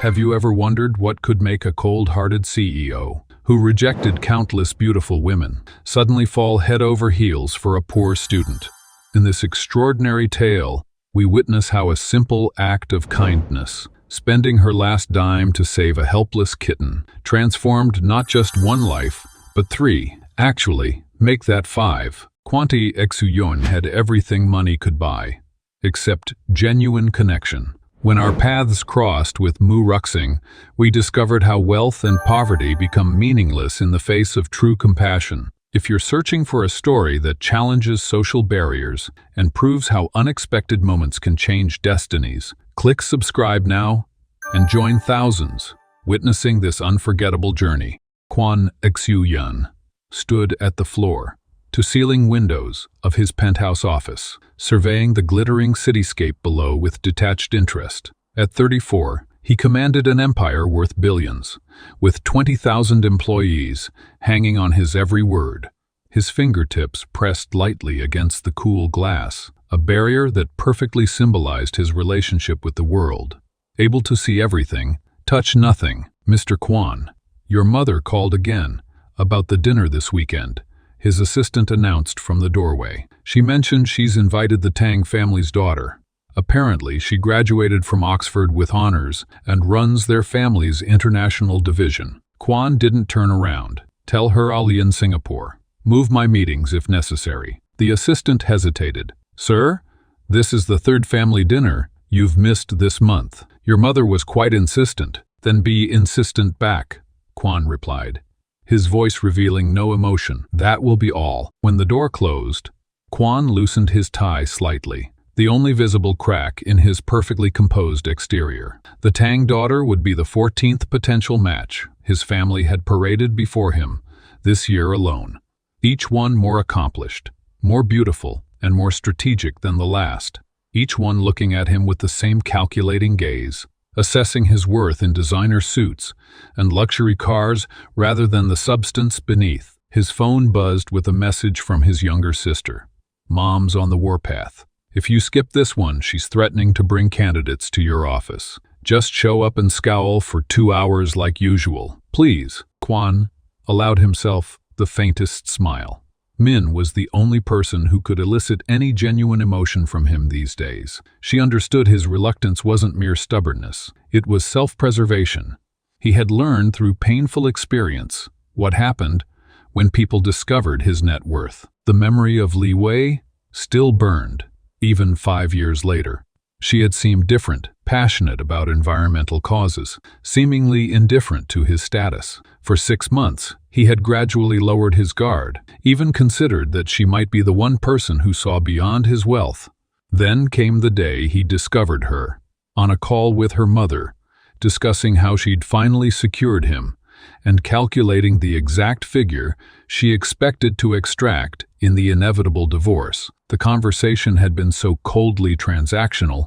Have you ever wondered what could make a cold-hearted CEO, who rejected countless beautiful women, suddenly fall head over heels for a poor student? In this extraordinary tale, we witness how a simple act of kindness, spending her last dime to save a helpless kitten, transformed not just one life, but three. Actually, make that five. Quanti Exuyon had everything money could buy, except genuine connection. When our paths crossed with Mu Ruxing, we discovered how wealth and poverty become meaningless in the face of true compassion. If you're searching for a story that challenges social barriers and proves how unexpected moments can change destinies, click subscribe now and join thousands witnessing this unforgettable journey. Kwan Exuyon stood at the floor-to-ceiling windows of his penthouse office, surveying the glittering cityscape below with detached interest. At 34, he commanded an empire worth billions, with 20,000 employees hanging on his every word. His fingertips pressed lightly against the cool glass, a barrier that perfectly symbolized his relationship with the world. Able to see everything, touch nothing. Mr. Kwan, your mother called again about the dinner this weekend, his assistant announced from the doorway. She mentioned she's invited the Tang family's daughter. Apparently, she graduated from Oxford with honors and runs their family's international division. Kwan didn't turn around. Tell her I'll be in Singapore. Move my meetings if necessary. The assistant hesitated. Sir, this is the third family dinner you've missed this month. Your mother was quite insistent. Then be insistent back, Kwan replied, his voice revealing no emotion. That will be all. When the door closed, Kwan loosened his tie slightly, the only visible crack in his perfectly composed exterior. The Tang daughter would be the 14th potential match his family had paraded before him this year alone. Each one more accomplished, more beautiful, and more strategic than the last. Each one looking at him with the same calculating gaze, assessing his worth in designer suits and luxury cars rather than the substance beneath. His phone buzzed with a message from his younger sister. Mom's on the warpath. If you skip this one, she's threatening to bring candidates to your office. Just show up and scowl for 2 hours like usual. Please. Kwan allowed himself the faintest smile. Min was the only person who could elicit any genuine emotion from him these days. She understood his reluctance wasn't mere stubbornness. It was self-preservation. He had learned through painful experience what happened when people discovered his net worth. The memory of Li Wei still burned, even 5 years later. She had seemed different, passionate about environmental causes, seemingly indifferent to his status. For 6 months, he had gradually lowered his guard, even considered that she might be the one person who saw beyond his wealth. Then came the day he discovered her, on a call with her mother, discussing how she'd finally secured him, and calculating the exact figure she expected to extract in the inevitable divorce. The conversation had been so coldly transactional,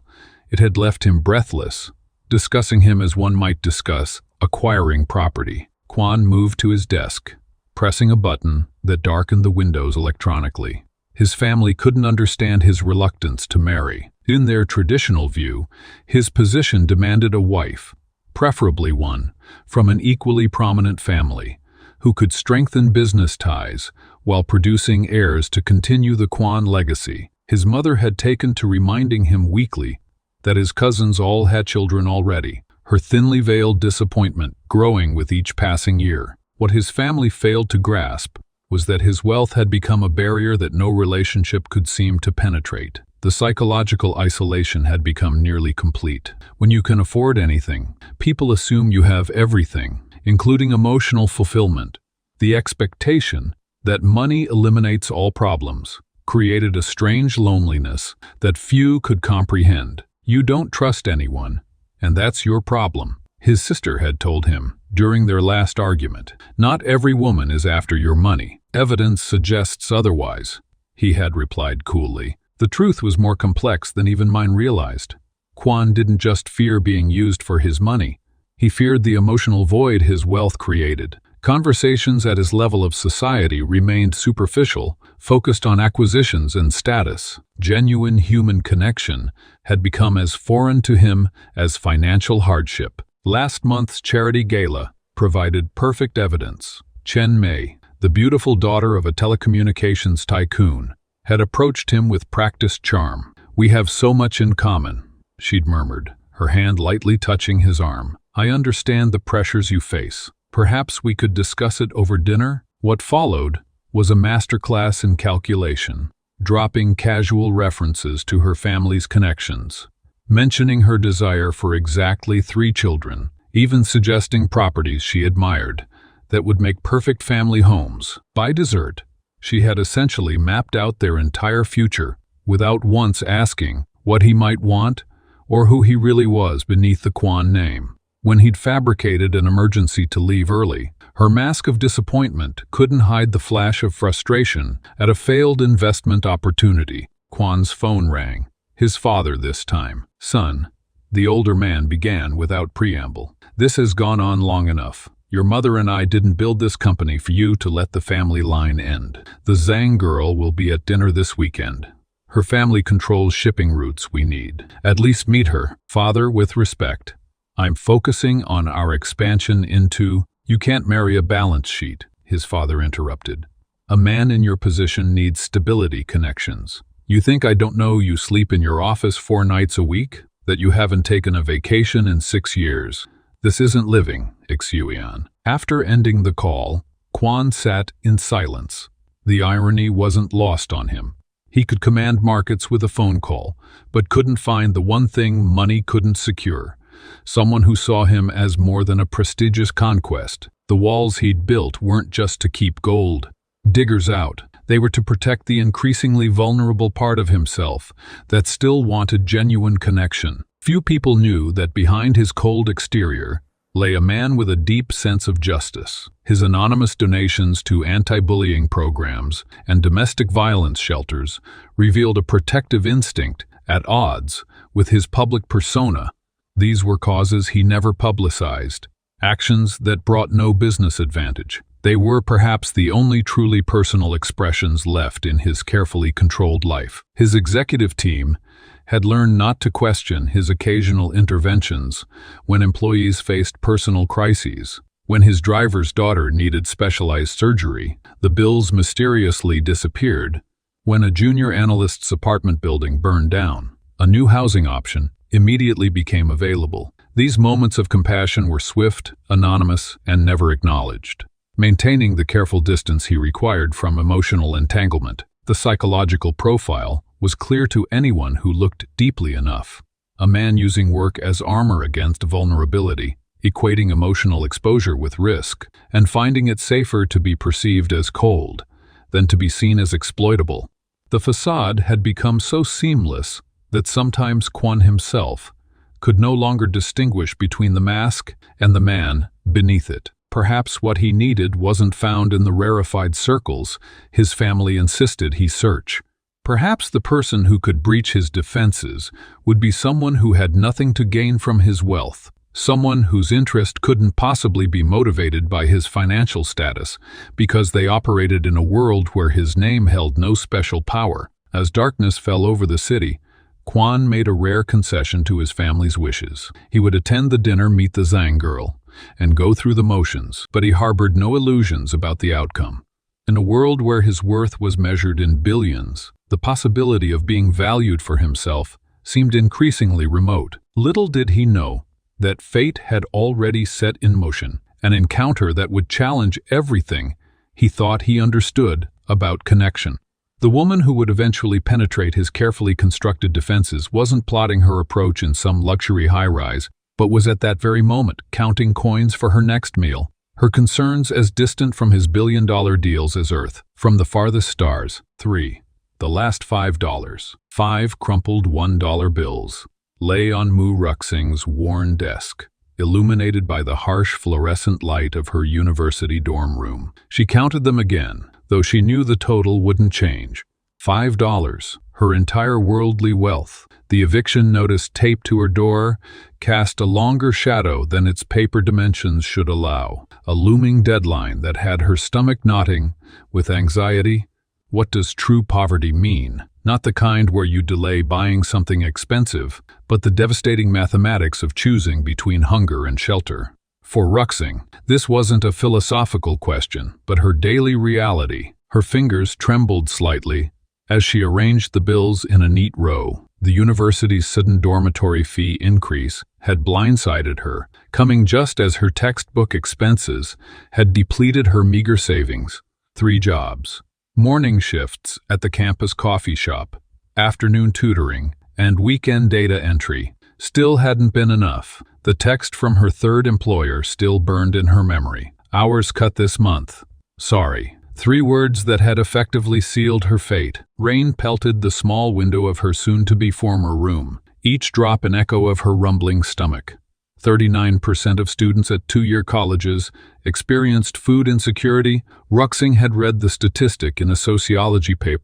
it had left him breathless, discussing him as one might discuss acquiring property. Kwan moved to his desk, pressing a button that darkened the windows electronically. His family couldn't understand his reluctance to marry. In their traditional view, his position demanded a wife, preferably one from an equally prominent family, who could strengthen business ties while producing heirs to continue the Kwan legacy. His mother had taken to reminding him weekly that his cousins all had children already, her thinly veiled disappointment growing with each passing year. What his family failed to grasp was that his wealth had become a barrier that no relationship could seem to penetrate. The psychological isolation had become nearly complete. When you can afford anything, people assume you have everything, including emotional fulfillment. The expectation that money eliminates all problems created a strange loneliness that few could comprehend. You don't trust anyone, and that's your problem, his sister had told him during their last argument. Not every woman is after your money. Evidence suggests otherwise, he had replied coolly. The truth was more complex than even mine realized. Kwan didn't just fear being used for his money. He feared the emotional void his wealth created. Conversations at his level of society remained superficial, focused on acquisitions and status. Genuine human connection had become as foreign to him as financial hardship. Last month's charity gala provided perfect evidence. Chen Mei, the beautiful daughter of a telecommunications tycoon, had approached him with practiced charm. "We have so much in common," she'd murmured, her hand lightly touching his arm. "I understand the pressures you face. Perhaps we could discuss it over dinner?" What followed was a masterclass in calculation, dropping casual references to her family's connections, mentioning her desire for exactly 3 children, even suggesting properties she admired that would make perfect family homes. By dessert, she had essentially mapped out their entire future without once asking what he might want or who he really was beneath the Quan name. When he'd fabricated an emergency to leave early, her mask of disappointment couldn't hide the flash of frustration at a failed investment opportunity. Quan's phone rang. His father this time. "Son," the older man began without preamble, "this has gone on long enough. Your mother and I didn't build this company for you to let the family line end. The Zhang girl will be at dinner this weekend. Her family controls shipping routes we need. At least meet her. Father, with respect, I'm focusing on our expansion into—" "You can't marry a balance sheet," his father interrupted. "A man in your position needs stability connections. You think I don't know you sleep in your office 4 nights a week? That you haven't taken a vacation in 6 years? This isn't living, Xuan." After ending the call, Quan sat in silence. The irony wasn't lost on him. He could command markets with a phone call, but couldn't find the one thing money couldn't secure. Someone who saw him as more than a prestigious conquest. The walls he'd built weren't just to keep gold diggers out. They were to protect the increasingly vulnerable part of himself that still wanted genuine connection. Few people knew that behind his cold exterior lay a man with a deep sense of justice. His anonymous donations to anti-bullying programs and domestic violence shelters revealed a protective instinct at odds with his public persona. These were causes he never publicized, actions that brought no business advantage. They were perhaps the only truly personal expressions left in his carefully controlled life. His executive team had learned not to question his occasional interventions when employees faced personal crises. When his driver's daughter needed specialized surgery, the bills mysteriously disappeared. When a junior analyst's apartment building burned down, a new housing option immediately became available. These moments of compassion were swift, anonymous, and never acknowledged. Maintaining the careful distance he required from emotional entanglement, the psychological profile was clear to anyone who looked deeply enough. A man using work as armor against vulnerability, equating emotional exposure with risk, and finding it safer to be perceived as cold than to be seen as exploitable. The facade had become so seamless that sometimes Quan himself could no longer distinguish between the mask and the man beneath it. Perhaps what he needed wasn't found in the rarefied circles his family insisted he search. Perhaps the person who could breach his defenses would be someone who had nothing to gain from his wealth, someone whose interest couldn't possibly be motivated by his financial status, because they operated in a world where his name held no special power. As darkness fell over the city, Quan made a rare concession to his family's wishes. He would attend the dinner, meet the Zhang girl, and go through the motions, but he harbored no illusions about the outcome. In a world where his worth was measured in billions, the possibility of being valued for himself seemed increasingly remote. Little did he know that fate had already set in motion an encounter that would challenge everything he thought he understood about connection. The woman who would eventually penetrate his carefully constructed defenses wasn't plotting her approach in some luxury high-rise, but was at that very moment counting coins for her next meal, her concerns as distant from his billion-dollar deals as Earth. From the farthest stars, 3. The last $5. 5 crumpled $1 bills lay on Mu Ruxing's worn desk, illuminated by the harsh fluorescent light of her university dorm room. She counted them again, though she knew the total wouldn't change. $5, her entire worldly wealth. The eviction notice taped to her door cast a longer shadow than its paper dimensions should allow, a looming deadline that had her stomach knotting with anxiety What does true poverty mean? Not the kind where you delay buying something expensive, but the devastating mathematics of choosing between hunger and shelter. For Ruxing, this wasn't a philosophical question, but her daily reality. Her fingers trembled slightly as she arranged the bills in a neat row. The university's sudden dormitory fee increase had blindsided her, coming just as her textbook expenses had depleted her meager savings. 3 jobs. Morning shifts at the campus coffee shop, afternoon tutoring, and weekend data entry still hadn't been enough. The text from her third employer still burned in her memory. Hours cut this month. Sorry. 3 words that had effectively sealed her fate. Rain pelted the small window of her soon-to-be former room, each drop an echo of her rumbling stomach. 39% of students at 2-year colleges experienced food insecurity. Ruxing had read the statistic in a sociology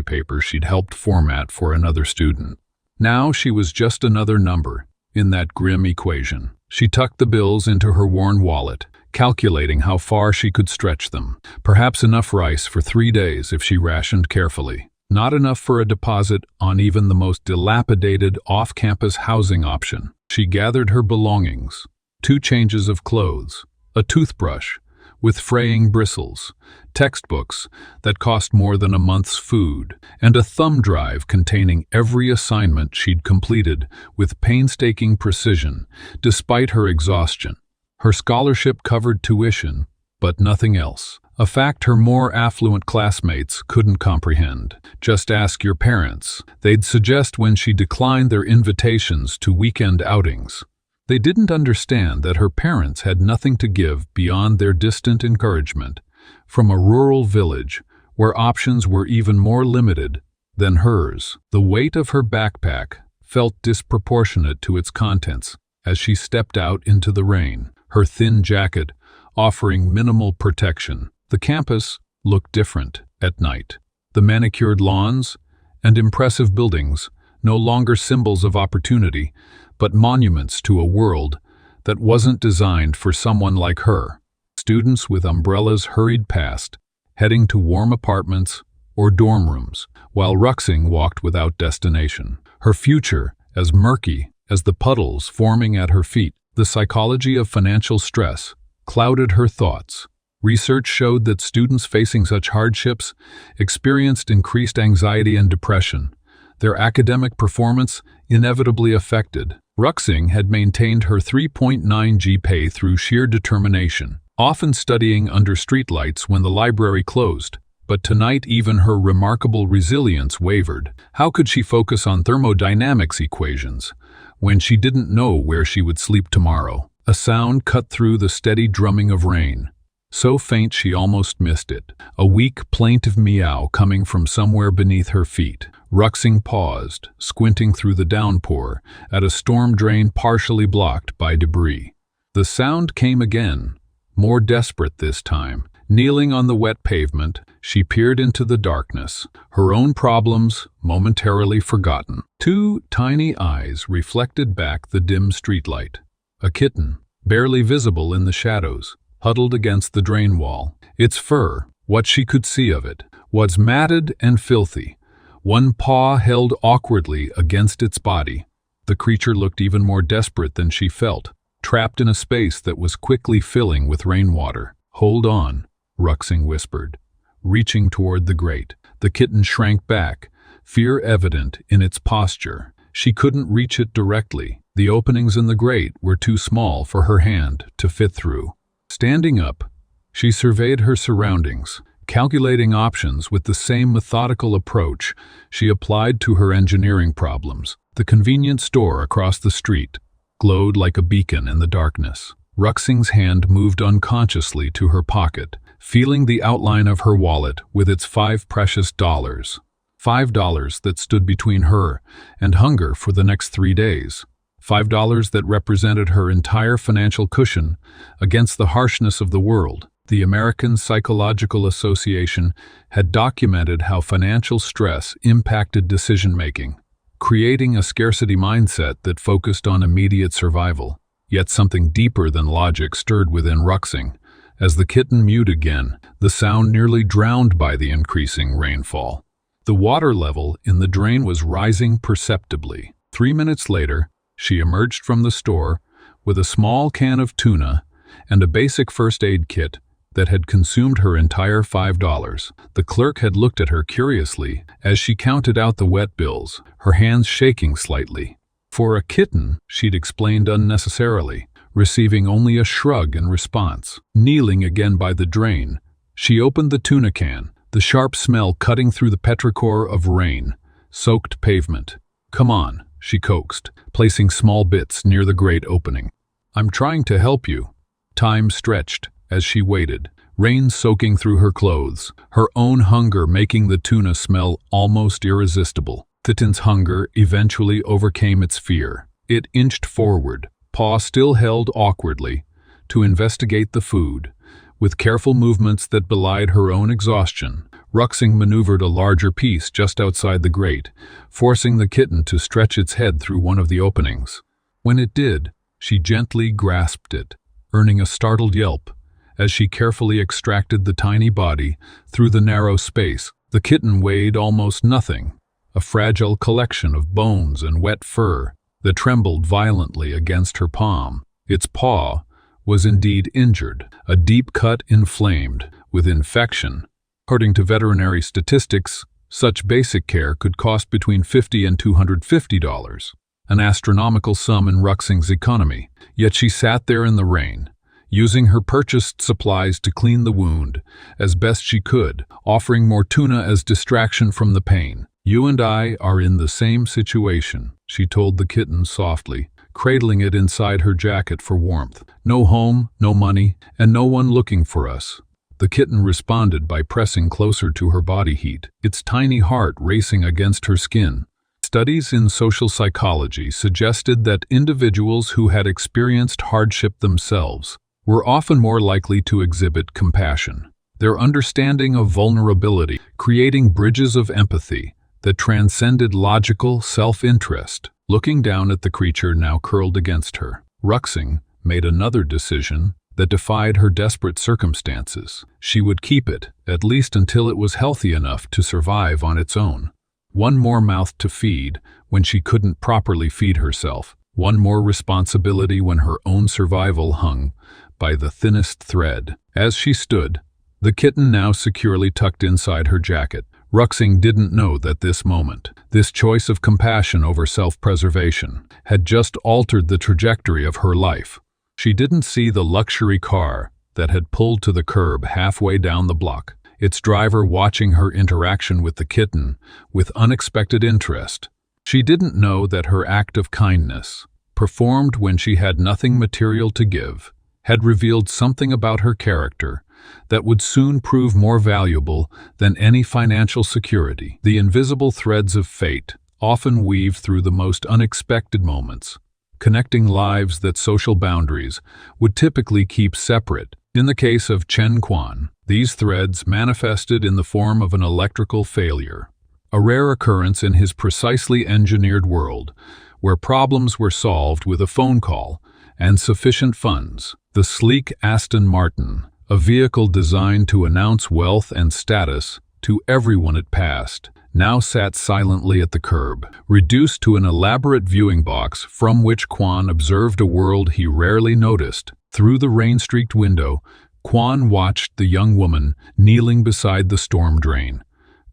paper. She'd helped format for another student. Now she was just another number in that grim equation. She tucked the bills into her worn wallet, calculating how far she could stretch them. Perhaps enough rice for 3 days if she rationed carefully. Not enough for a deposit on even the most dilapidated off-campus housing option. She gathered her belongings: 2 changes of clothes, a toothbrush with fraying bristles, textbooks that cost more than a month's food, and a thumb drive containing every assignment she'd completed with painstaking precision, despite her exhaustion. Her scholarship covered tuition, but nothing else. A fact her more affluent classmates couldn't comprehend. Just ask your parents, they'd suggest when she declined their invitations to weekend outings. They didn't understand that her parents had nothing to give beyond their distant encouragement. From a rural village, where options were even more limited than hers, the weight of her backpack felt disproportionate to its contents as she stepped out into the rain, her thin jacket offering minimal protection. The campus looked different at night. The manicured lawns and impressive buildings, no longer symbols of opportunity, but monuments to a world that wasn't designed for someone like her. Students with umbrellas hurried past, heading to warm apartments or dorm rooms, while Ruxing walked without destination. Her future as murky as the puddles forming at her feet. The psychology of financial stress clouded her thoughts. Research showed that students facing such hardships experienced increased anxiety and depression, their academic performance inevitably affected. Ruxing had maintained her 3.9 GPA through sheer determination, often studying under streetlights when the library closed. But tonight even her remarkable resilience wavered. How could she focus on thermodynamics equations when she didn't know where she would sleep tomorrow? A sound cut through the steady drumming of rain, so faint she almost missed it. A weak, plaintive meow coming from somewhere beneath her feet. Ruxing paused, squinting through the downpour at a storm drain partially blocked by debris. The sound came again, more desperate this time. Kneeling on the wet pavement, she peered into the darkness, her own problems momentarily forgotten. 2 tiny eyes reflected back the dim streetlight. A kitten, barely visible in the shadows, huddled against the drain wall. Its fur, what she could see of it, was matted and filthy. One paw held awkwardly against its body. The creature looked even more desperate than she felt, trapped in a space that was quickly filling with rainwater. "Hold on," Ruxing whispered, reaching toward the grate. The kitten shrank back, fear evident in its posture. She couldn't reach it directly. The openings in the grate were too small for her hand to fit through. Standing up, she surveyed her surroundings, calculating options with the same methodical approach she applied to her engineering problems. The convenience store across the street glowed like a beacon in the darkness. Ruxing's hand moved unconsciously to her pocket, feeling the outline of her wallet with its 5 precious dollars. $5 that stood between her and hunger for the next 3 days. $5 that represented her entire financial cushion against the harshness of the world. The American Psychological Association had documented how financial stress impacted decision-making, creating a scarcity mindset that focused on immediate survival. Yet something deeper than logic stirred within Ruxing As the kitten mewed again, the sound nearly drowned by the increasing rainfall. The water level in the drain was rising perceptibly. 3 minutes later, she emerged from the store with a small can of tuna and a basic first aid kit that had consumed her entire $5. The clerk had looked at her curiously as she counted out the wet bills, her hands shaking slightly. For a kitten, she'd explained unnecessarily, receiving only a shrug in response. Kneeling again by the drain, she opened the tuna can, the sharp smell cutting through the petrichor of rain-soaked pavement. "Come on," she coaxed, placing small bits near the grate opening. "I'm trying to help you." Time stretched as she waited, rain soaking through her clothes, her own hunger making the tuna smell almost irresistible. Kitten's hunger eventually overcame its fear. It inched forward, paw still held awkwardly, to investigate the food. With careful movements that belied her own exhaustion, Ruxing maneuvered a larger piece just outside the grate, forcing the kitten to stretch its head through one of the openings. When it did, she gently grasped it, earning a startled yelp as she carefully extracted the tiny body through the narrow space. The kitten weighed almost nothing, a fragile collection of bones and wet fur that trembled violently against her palm. Its paw was indeed injured, a deep cut inflamed with infection. According to veterinary statistics, such basic care could cost between $50 and $250, an astronomical sum in Ruxing's economy. Yet she sat there in the rain, using her purchased supplies to clean the wound as best she could, offering more tuna as distraction from the pain. "You and I are in the same situation," she told the kitten softly, cradling it inside her jacket for warmth. "No home, no money, and no one looking for us." The kitten responded by pressing closer to her body heat, its tiny heart racing against her skin. Studies in social psychology suggested that individuals who had experienced hardship themselves were often more likely to exhibit compassion. Their understanding of vulnerability, creating bridges of empathy that transcended logical self-interest. Looking down at the creature now curled against her, Ruxing made another decision that defied her desperate circumstances. She would keep it, at least until it was healthy enough to survive on its own. One more mouth to feed when she couldn't properly feed herself. One more responsibility when her own survival hung by the thinnest thread. As she stood, the kitten now securely tucked inside her jacket, Ruxing didn't know that this moment, this choice of compassion over self-preservation, had just altered the trajectory of her life. She didn't see the luxury car that had pulled to the curb halfway down the block, its driver watching her interaction with the kitten with unexpected interest. She didn't know that her act of kindness, performed when she had nothing material to give, had revealed something about her character that would soon prove more valuable than any financial security. The invisible threads of fate often weave through the most unexpected moments, connecting lives that social boundaries would typically keep separate. In the case of Chen Quan, these threads manifested in the form of an electrical failure, a rare occurrence in his precisely engineered world, where problems were solved with a phone call and sufficient funds. The sleek Aston Martin, a vehicle designed to announce wealth and status to everyone it passed, now sat silently at the curb, reduced to an elaborate viewing box from which Quan observed a world he rarely noticed. Through the rain-streaked window, Quan watched the young woman kneeling beside the storm drain,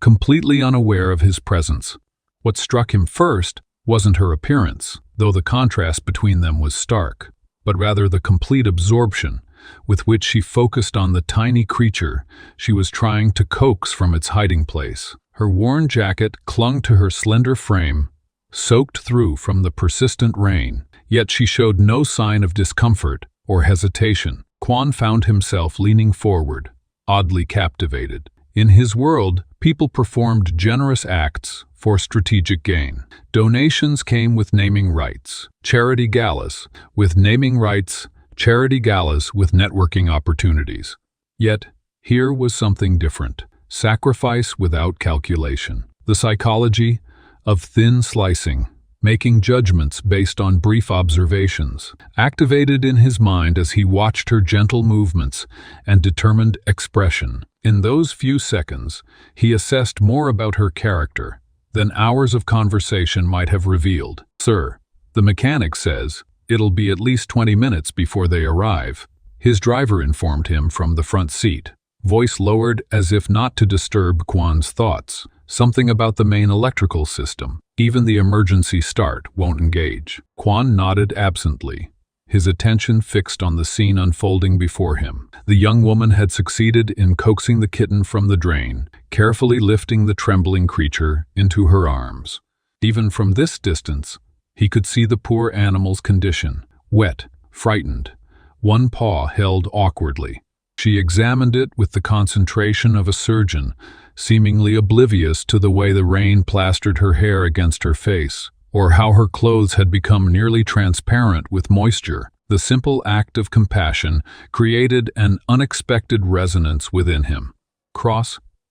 completely unaware of his presence. What struck him first wasn't her appearance, though the contrast between them was stark, but rather the complete absorption with which she focused on the tiny creature she was trying to coax from its hiding place. Her worn jacket clung to her slender frame, soaked through from the persistent rain, yet she showed no sign of discomfort or hesitation. Quan found himself leaning forward, oddly captivated. In his world, people performed generous acts for strategic gain. Donations came with naming rights, charity galas with naming rights, charity galas with networking opportunities. Yet, here was something different. Sacrifice without calculation. The psychology of thin slicing making judgments based on brief observations, activated in his mind as he watched her gentle movements and determined expression. In those few seconds, he assessed more about her character than hours of conversation might have revealed. "Sir, the mechanic says it'll be at least 20 minutes before they arrive," his driver informed him from the front seat, voice lowered as if not to disturb Kwan's thoughts. "Something about the main electrical system. Even the emergency start won't engage." Kwan nodded absently, his attention fixed on the scene unfolding before him. The young woman had succeeded in coaxing the kitten from the drain, carefully lifting the trembling creature into her arms. Even from this distance, he could see the poor animal's condition, wet, frightened, one paw held awkwardly. She examined it with the concentration of a surgeon, seemingly oblivious to the way the rain plastered her hair against her face, or how her clothes had become nearly transparent with moisture. The simple act of compassion created an unexpected resonance within him.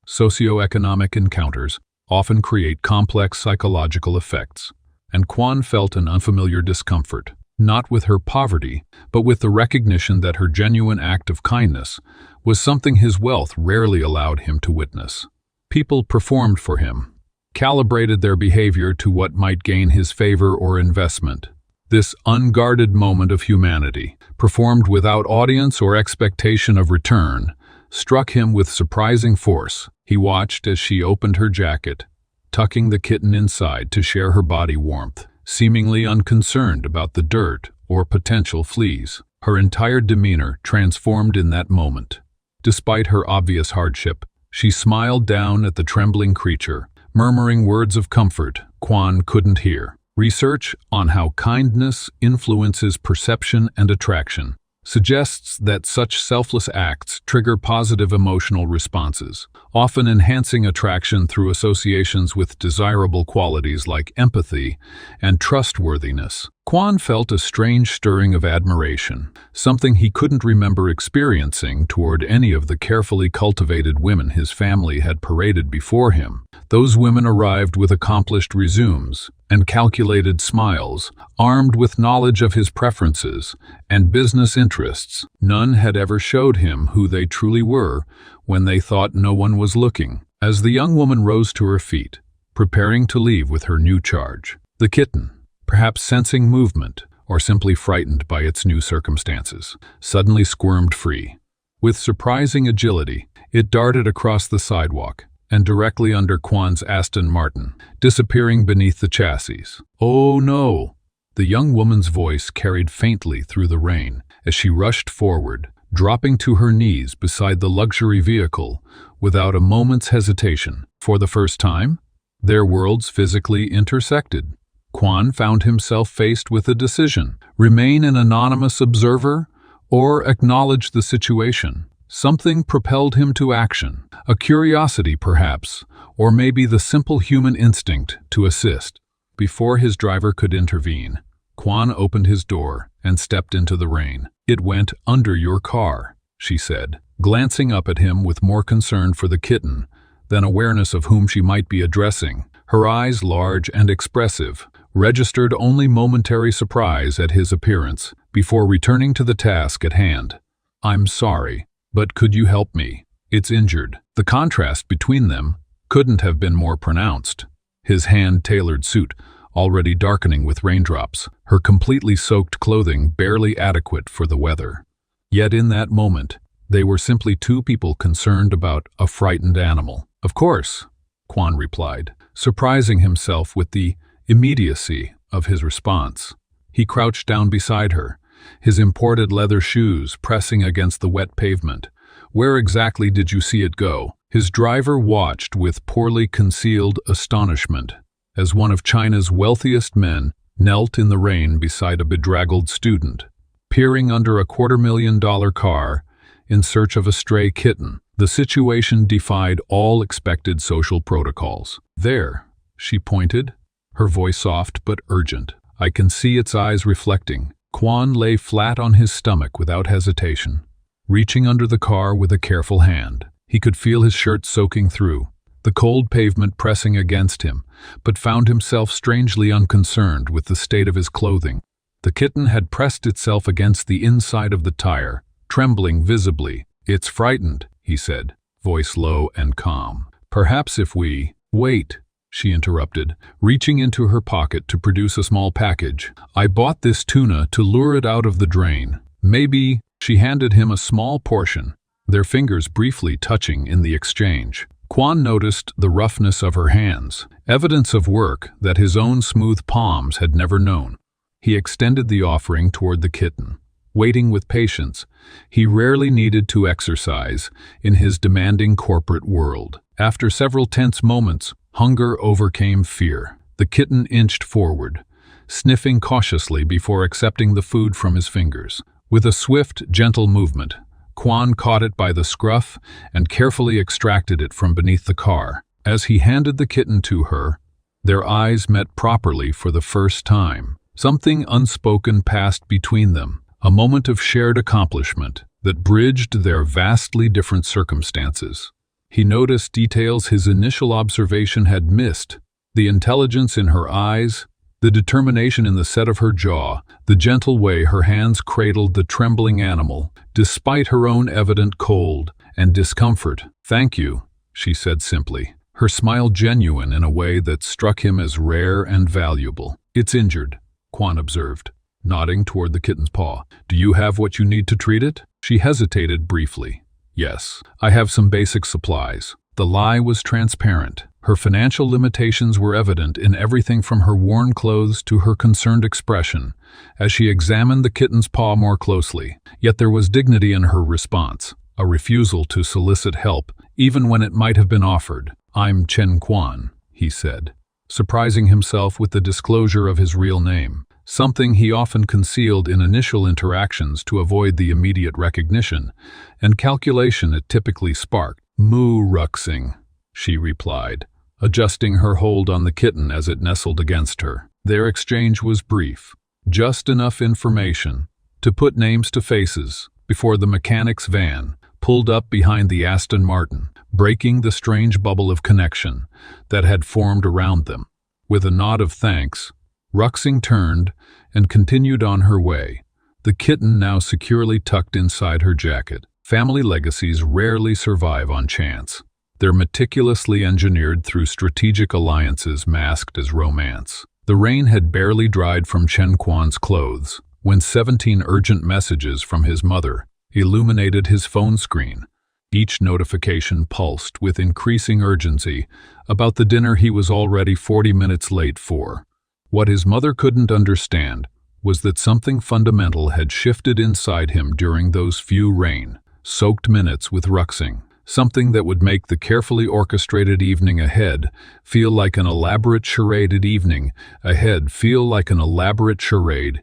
Socioeconomic encounters often create complex psychological effects, and Kwan felt an unfamiliar discomfort, not with her poverty, but with the recognition that her genuine act of kindness was something his wealth rarely allowed him to witness. People performed for him, calibrated their behavior to what might gain his favor or investment. This unguarded moment of humanity, performed without audience or expectation of return, struck him with surprising force. He watched as she opened her jacket, tucking the kitten inside to share her body warmth, seemingly unconcerned about the dirt or potential fleas. Her entire demeanor transformed in that moment. Despite her obvious hardship, she smiled down at the trembling creature, murmuring words of comfort Kwan couldn't hear. Research on how kindness influences perception and attraction suggests that such selfless acts trigger positive emotional responses, often enhancing attraction through associations with desirable qualities like empathy and trustworthiness. Kwan felt a strange stirring of admiration, something he couldn't remember experiencing toward any of the carefully cultivated women his family had paraded before him. Those women arrived with accomplished resumes and calculated smiles, armed with knowledge of his preferences and business interests. None had ever showed him who they truly were when they thought no one was looking. As the young woman rose to her feet, preparing to leave with her new charge, the kitten, perhaps sensing movement or simply frightened by its new circumstances, suddenly squirmed free. With surprising agility, it darted across the sidewalk and directly under Kwan's Aston Martin, disappearing beneath the chassis. "Oh no!" The young woman's voice carried faintly through the rain as she rushed forward, dropping to her knees beside the luxury vehicle without a moment's hesitation. For the first time, their worlds physically intersected. Kwan found himself faced with a decision: remain an anonymous observer or acknowledge the situation. Something propelled him to action, a curiosity perhaps, or maybe the simple human instinct to assist. Before his driver could intervene, Kwan opened his door and stepped into the rain. "It went under your car," she said, glancing up at him with more concern for the kitten than awareness of whom she might be addressing. Her eyes, large and expressive, registered only momentary surprise at his appearance before returning to the task at hand. "I'm sorry, but could you help me? It's injured." The contrast between them couldn't have been more pronounced. His hand-tailored suit, already darkening with raindrops, her completely soaked clothing barely adequate for the weather. Yet in that moment, they were simply two people concerned about a frightened animal. "Of course," Kwan replied, surprising himself with the immediacy of his response. He crouched down beside her, his imported leather shoes pressing against the wet pavement. "Where exactly did you see it go?" His driver watched with poorly concealed astonishment as one of China's wealthiest men knelt in the rain beside a bedraggled student, peering under a $250,000 car in search of a stray kitten. The situation defied all expected social protocols. "There," she pointed, her voice soft but urgent. "I can see its eyes reflecting." Kwan lay flat on his stomach without hesitation, reaching under the car with a careful hand. He could feel his shirt soaking through, the cold pavement pressing against him, but found himself strangely unconcerned with the state of his clothing. The kitten had pressed itself against the inside of the tire, trembling visibly. "It's frightened," he said, voice low and calm. "Perhaps if we—" "Wait," she interrupted, reaching into her pocket to produce a small package. "I bought this tuna to lure it out of the drain. Maybe—" She handed him a small portion, their fingers briefly touching in the exchange. Quan noticed the roughness of her hands, evidence of work that his own smooth palms had never known. He extended the offering toward the kitten, waiting with patience. He rarely needed to exercise in his demanding corporate world. After several tense moments, hunger overcame fear. The kitten inched forward, sniffing cautiously before accepting the food from his fingers. With a swift, gentle movement, Quan caught it by the scruff and carefully extracted it from beneath the car. As he handed the kitten to her, their eyes met properly for the first time. Something unspoken passed between them, a moment of shared accomplishment that bridged their vastly different circumstances. He noticed details his initial observation had missed: the intelligence in her eyes, the determination in the set of her jaw, the gentle way her hands cradled the trembling animal, despite her own evident cold and discomfort. "Thank you," she said simply, her smile genuine in a way that struck him as rare and valuable. "It's injured," Quan observed, nodding toward the kitten's paw. "Do you have what you need to treat it?" She hesitated briefly. "Yes, I have some basic supplies." The lie was transparent. Her financial limitations were evident in everything from her worn clothes to her concerned expression as she examined the kitten's paw more closely. Yet there was dignity in her response, a refusal to solicit help, even when it might have been offered. "I'm Chen Quan," he said, surprising himself with the disclosure of his real name, something he often concealed in initial interactions to avoid the immediate recognition and calculation it typically sparked. "Mu Ruxing," she replied, adjusting her hold on the kitten as it nestled against her. Their exchange was brief, just enough information to put names to faces before the mechanic's van pulled up behind the Aston Martin, breaking the strange bubble of connection that had formed around them. With a nod of thanks, Ruxing turned and continued on her way, the kitten now securely tucked inside her jacket. Family legacies rarely survive on chance. They're meticulously engineered through strategic alliances masked as romance. The rain had barely dried from Chen Quan's clothes when 17 urgent messages from his mother illuminated his phone screen. Each notification pulsed with increasing urgency about the dinner he was already 40 minutes late for. What his mother couldn't understand was that something fundamental had shifted inside him during those few rain-soaked minutes with Ruxing, something that would make the carefully orchestrated evening ahead feel like an elaborate charade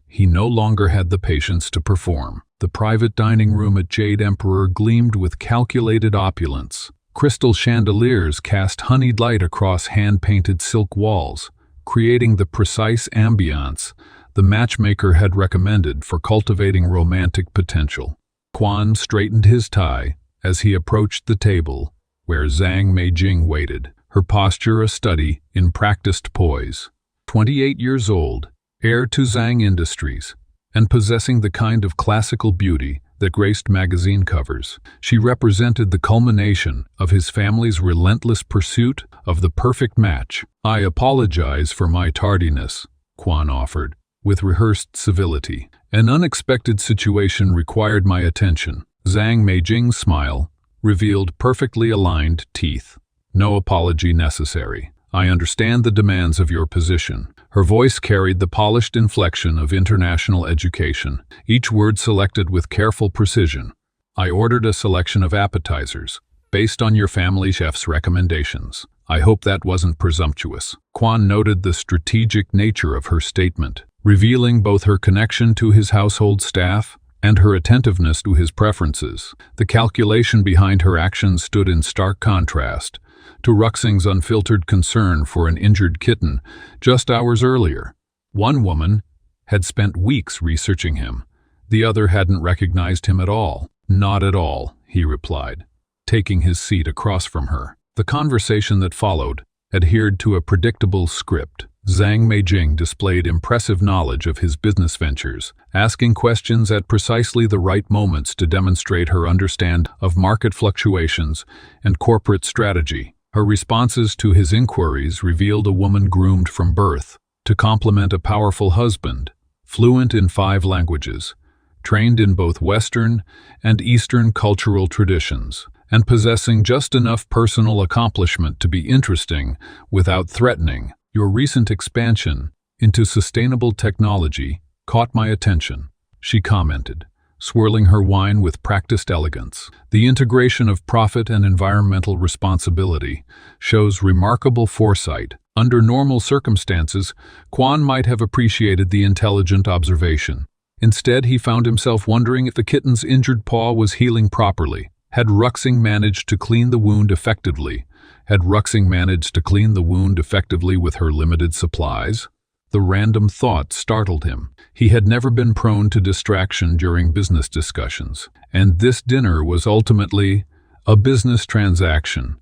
he no longer had the patience to perform. The private dining room at Jade Emperor gleamed with calculated opulence. Crystal chandeliers cast honeyed light across hand-painted silk walls, creating the precise ambiance the matchmaker had recommended for cultivating romantic potential. Quan straightened his tie as he approached the table where Zhang Meijing waited, her posture a study in practiced poise. 28 years old, heir to Zhang Industries, and possessing the kind of classical beauty that graced magazine covers, she represented the culmination of his family's relentless pursuit of the perfect match. "I apologize for my tardiness," Quan offered, with rehearsed civility. "An unexpected situation required my attention." Zhang Meijing's smile revealed perfectly aligned teeth. "No apology necessary. I understand the demands of your position." Her voice carried the polished inflection of international education, each word selected with careful precision. "I ordered a selection of appetizers, based on your family chef's recommendations. I hope that wasn't presumptuous." Quan noted the strategic nature of her statement, revealing both her connection to his household staff and her attentiveness to his preferences. The calculation behind her actions stood in stark contrast to Ruxing's unfiltered concern for an injured kitten just hours earlier. One woman had spent weeks researching him. The other hadn't recognized him at all. "Not at all," he replied, taking his seat across from her. The conversation that followed adhered to a predictable script. Zhang Meijing displayed impressive knowledge of his business ventures, asking questions at precisely the right moments to demonstrate her understanding of market fluctuations and corporate strategy. Her responses to his inquiries revealed a woman groomed from birth to complement a powerful husband, fluent in 5 languages, trained in both Western and Eastern cultural traditions, and possessing just enough personal accomplishment to be interesting without threatening. Your recent expansion into sustainable technology caught my attention, she commented, swirling her wine with practiced elegance. The integration of profit and environmental responsibility shows remarkable foresight. Under normal circumstances, Quan might have appreciated the intelligent observation. Instead, he found himself wondering if the kitten's injured paw was healing properly. Had Ruxing managed to clean the wound effectively? Had Ruxing managed to clean the wound effectively with her limited supplies? The random thought startled him. He had never been prone to distraction during business discussions, and this dinner was ultimately a business transaction,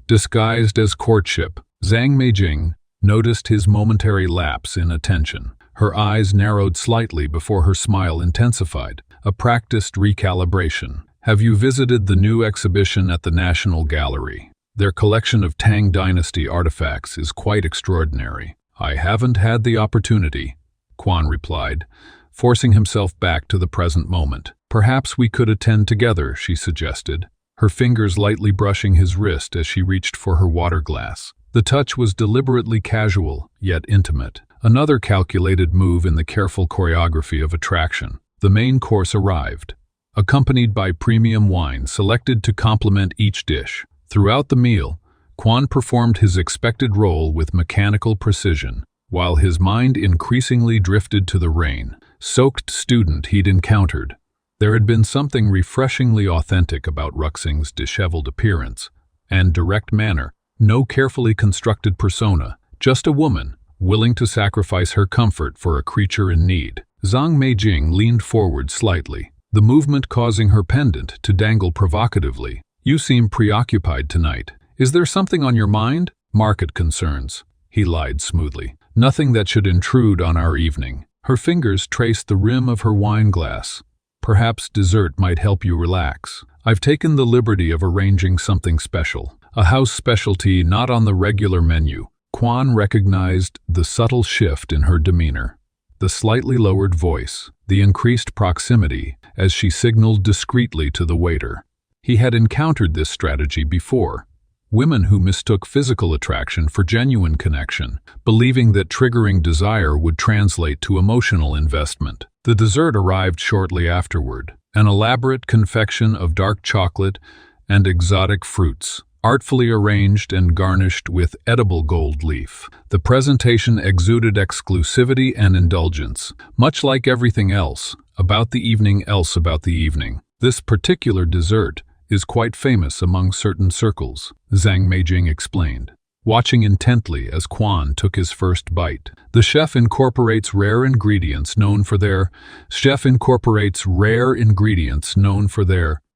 disguised as courtship. Zhang Meijing noticed his momentary lapse in attention. Her eyes narrowed slightly before her smile intensified, a practiced recalibration. Have you visited the new exhibition at the National Gallery? Their collection of Tang Dynasty artifacts is quite extraordinary. I haven't had the opportunity, Quan replied, forcing himself back to the present moment. Perhaps we could attend together, she suggested, her fingers lightly brushing his wrist as she reached for her water glass. The touch was deliberately casual, yet intimate, another calculated move in the careful choreography of attraction. The main course arrived, accompanied by premium wine selected to complement each dish. Throughout the meal, Quan performed his expected role with mechanical precision, while his mind increasingly drifted to the rain-soaked student he'd encountered. There had been something refreshingly authentic about Ruxing's disheveled appearance and direct manner, no carefully constructed persona, just a woman willing to sacrifice her comfort for a creature in need. Zhang Meijing leaned forward slightly, the movement causing her pendant to dangle provocatively. You seem preoccupied tonight. Is there something on your mind? Market concerns, he lied smoothly. Nothing that should intrude on our evening. Her fingers traced the rim of her wine glass. Perhaps dessert might help you relax. I've taken the liberty of arranging something special. A house specialty not on the regular menu. Quan recognized the subtle shift in her demeanor. The slightly lowered voice, the increased proximity as she signaled discreetly to the waiter. He had encountered this strategy before. Women who mistook physical attraction for genuine connection, believing that triggering desire would translate to emotional investment. The dessert arrived shortly afterward, an elaborate confection of dark chocolate and exotic fruits, artfully arranged and garnished with edible gold leaf. The presentation exuded exclusivity and indulgence, much like everything else about the evening. This particular dessert is quite famous among certain circles, Zhang Meijing explained, watching intently as Quan took his first bite. The chef incorporates rare ingredients known for their.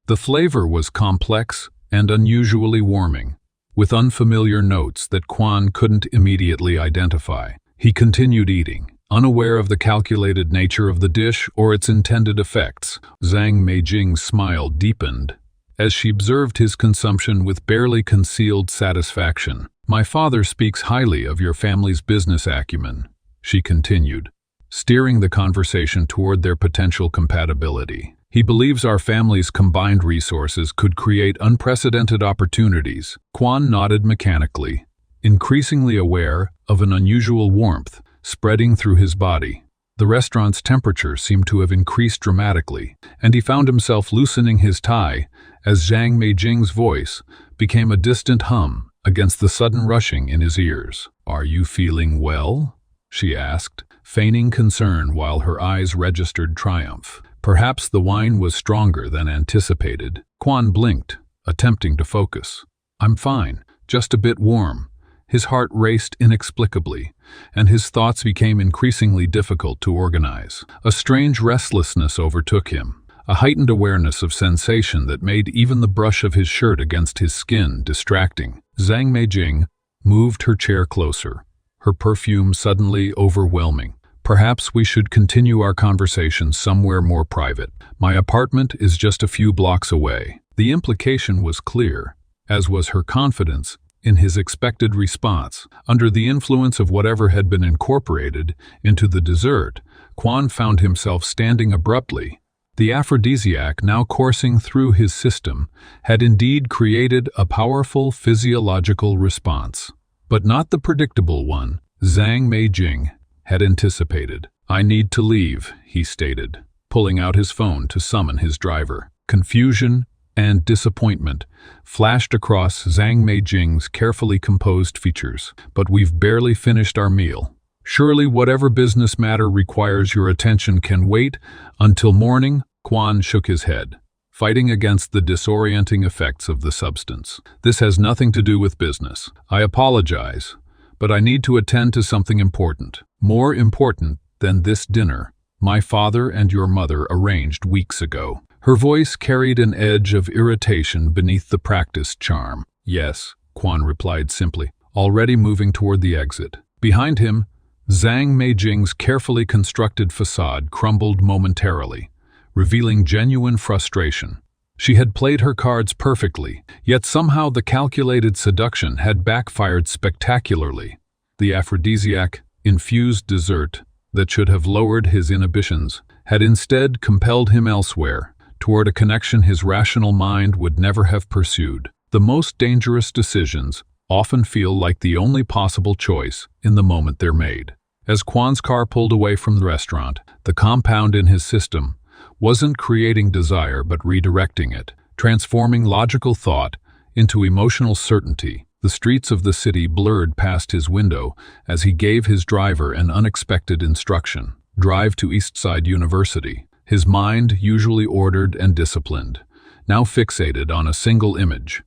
The flavor was complex and unusually warming, with unfamiliar notes that Quan couldn't immediately identify. He continued eating, unaware of the calculated nature of the dish or its intended effects. Zhang Meijing's smile deepened as she observed his consumption with barely concealed satisfaction. My father speaks highly of your family's business acumen, she continued, steering the conversation toward their potential compatibility. He believes our family's combined resources could create unprecedented opportunities. Quan nodded mechanically, increasingly aware of an unusual warmth spreading through his body. The restaurant's temperature seemed to have increased dramatically, and he found himself loosening his tie as Zhang Meijing's voice became a distant hum against the sudden rushing in his ears. Are you feeling well? She asked, feigning concern while her eyes registered triumph. Perhaps the wine was stronger than anticipated. Quan blinked, attempting to focus. I'm fine, just a bit warm. His heart raced inexplicably, and his thoughts became increasingly difficult to organize. A strange restlessness overtook him, a heightened awareness of sensation that made even the brush of his shirt against his skin distracting. Zhang Meijing moved her chair closer, her perfume suddenly overwhelming. Perhaps we should continue our conversation somewhere more private. My apartment is just a few blocks away. The implication was clear, as was her confidence in his expected response. Under the influence of whatever had been incorporated into the dessert, Quan found himself standing abruptly. The aphrodisiac now coursing through his system had indeed created a powerful physiological response, but not the predictable one Zhang Meijing had anticipated. "I need to leave," he stated, pulling out his phone to summon his driver. Confusion and disappointment flashed across Zhang Meijing's carefully composed features. "But we've barely finished our meal. Surely whatever business matter requires your attention can wait until morning." Quan shook his head, fighting against the disorienting effects of the substance. "This has nothing to do with business. I apologize, but I need to attend to something important. More important than this dinner my father and your mother arranged weeks ago." Her voice carried an edge of irritation beneath the practiced charm. "Yes," Quan replied simply, already moving toward the exit. Behind him, Zhang Meijing's carefully constructed facade crumbled momentarily, revealing genuine frustration. She had played her cards perfectly, yet somehow the calculated seduction had backfired spectacularly. The aphrodisiac-infused dessert that should have lowered his inhibitions had instead compelled him elsewhere, toward a connection his rational mind would never have pursued. The most dangerous decisions often feel like the only possible choice in the moment they're made. As Quan's car pulled away from the restaurant, the compound in his system wasn't creating desire but redirecting it, transforming logical thought into emotional certainty. The streets of the city blurred past his window as he gave his driver an unexpected instruction: drive to Eastside University. His mind, usually ordered and disciplined, now fixated on a single image.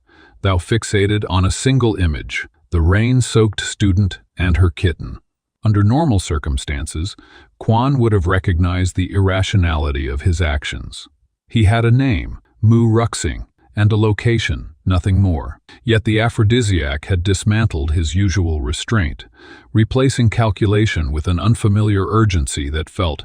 The rain-soaked student and her kitten. Under normal circumstances, Quan would have recognized the irrationality of his actions. He had a name, Mu Ruxing, and a location, nothing more. Yet the aphrodisiac had dismantled his usual restraint, replacing calculation with an unfamiliar urgency that felt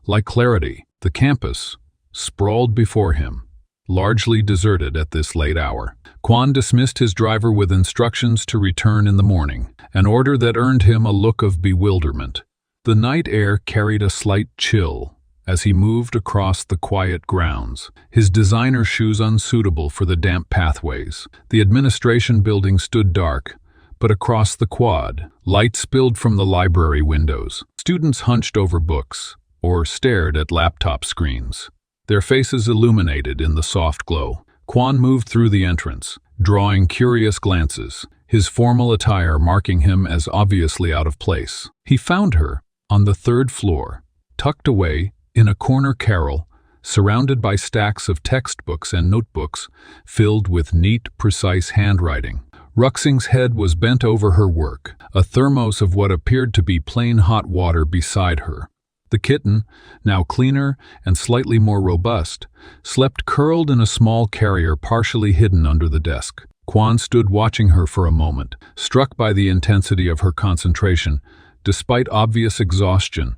like clarity. The campus sprawled before him, largely deserted at this late hour. Quan dismissed his driver with instructions to return in the morning, an order that earned him a look of bewilderment. The night air carried a slight chill as he moved across the quiet grounds, his designer shoes unsuitable for the damp pathways. The administration building stood dark, but across the quad, light spilled from the library windows. Students hunched over books or stared at laptop screens, their faces illuminated in the soft glow. Quan moved through the entrance, drawing curious glances, his formal attire marking him as obviously out of place. He found her on the third floor, tucked away in a corner carrel, surrounded by stacks of textbooks and notebooks filled with neat, precise handwriting. Ruxing's head was bent over her work, a thermos of what appeared to be plain hot water beside her. The kitten, now cleaner and slightly more robust, slept curled in a small carrier partially hidden under the desk. Quan stood watching her for a moment, struck by the intensity of her concentration, despite obvious exhaustion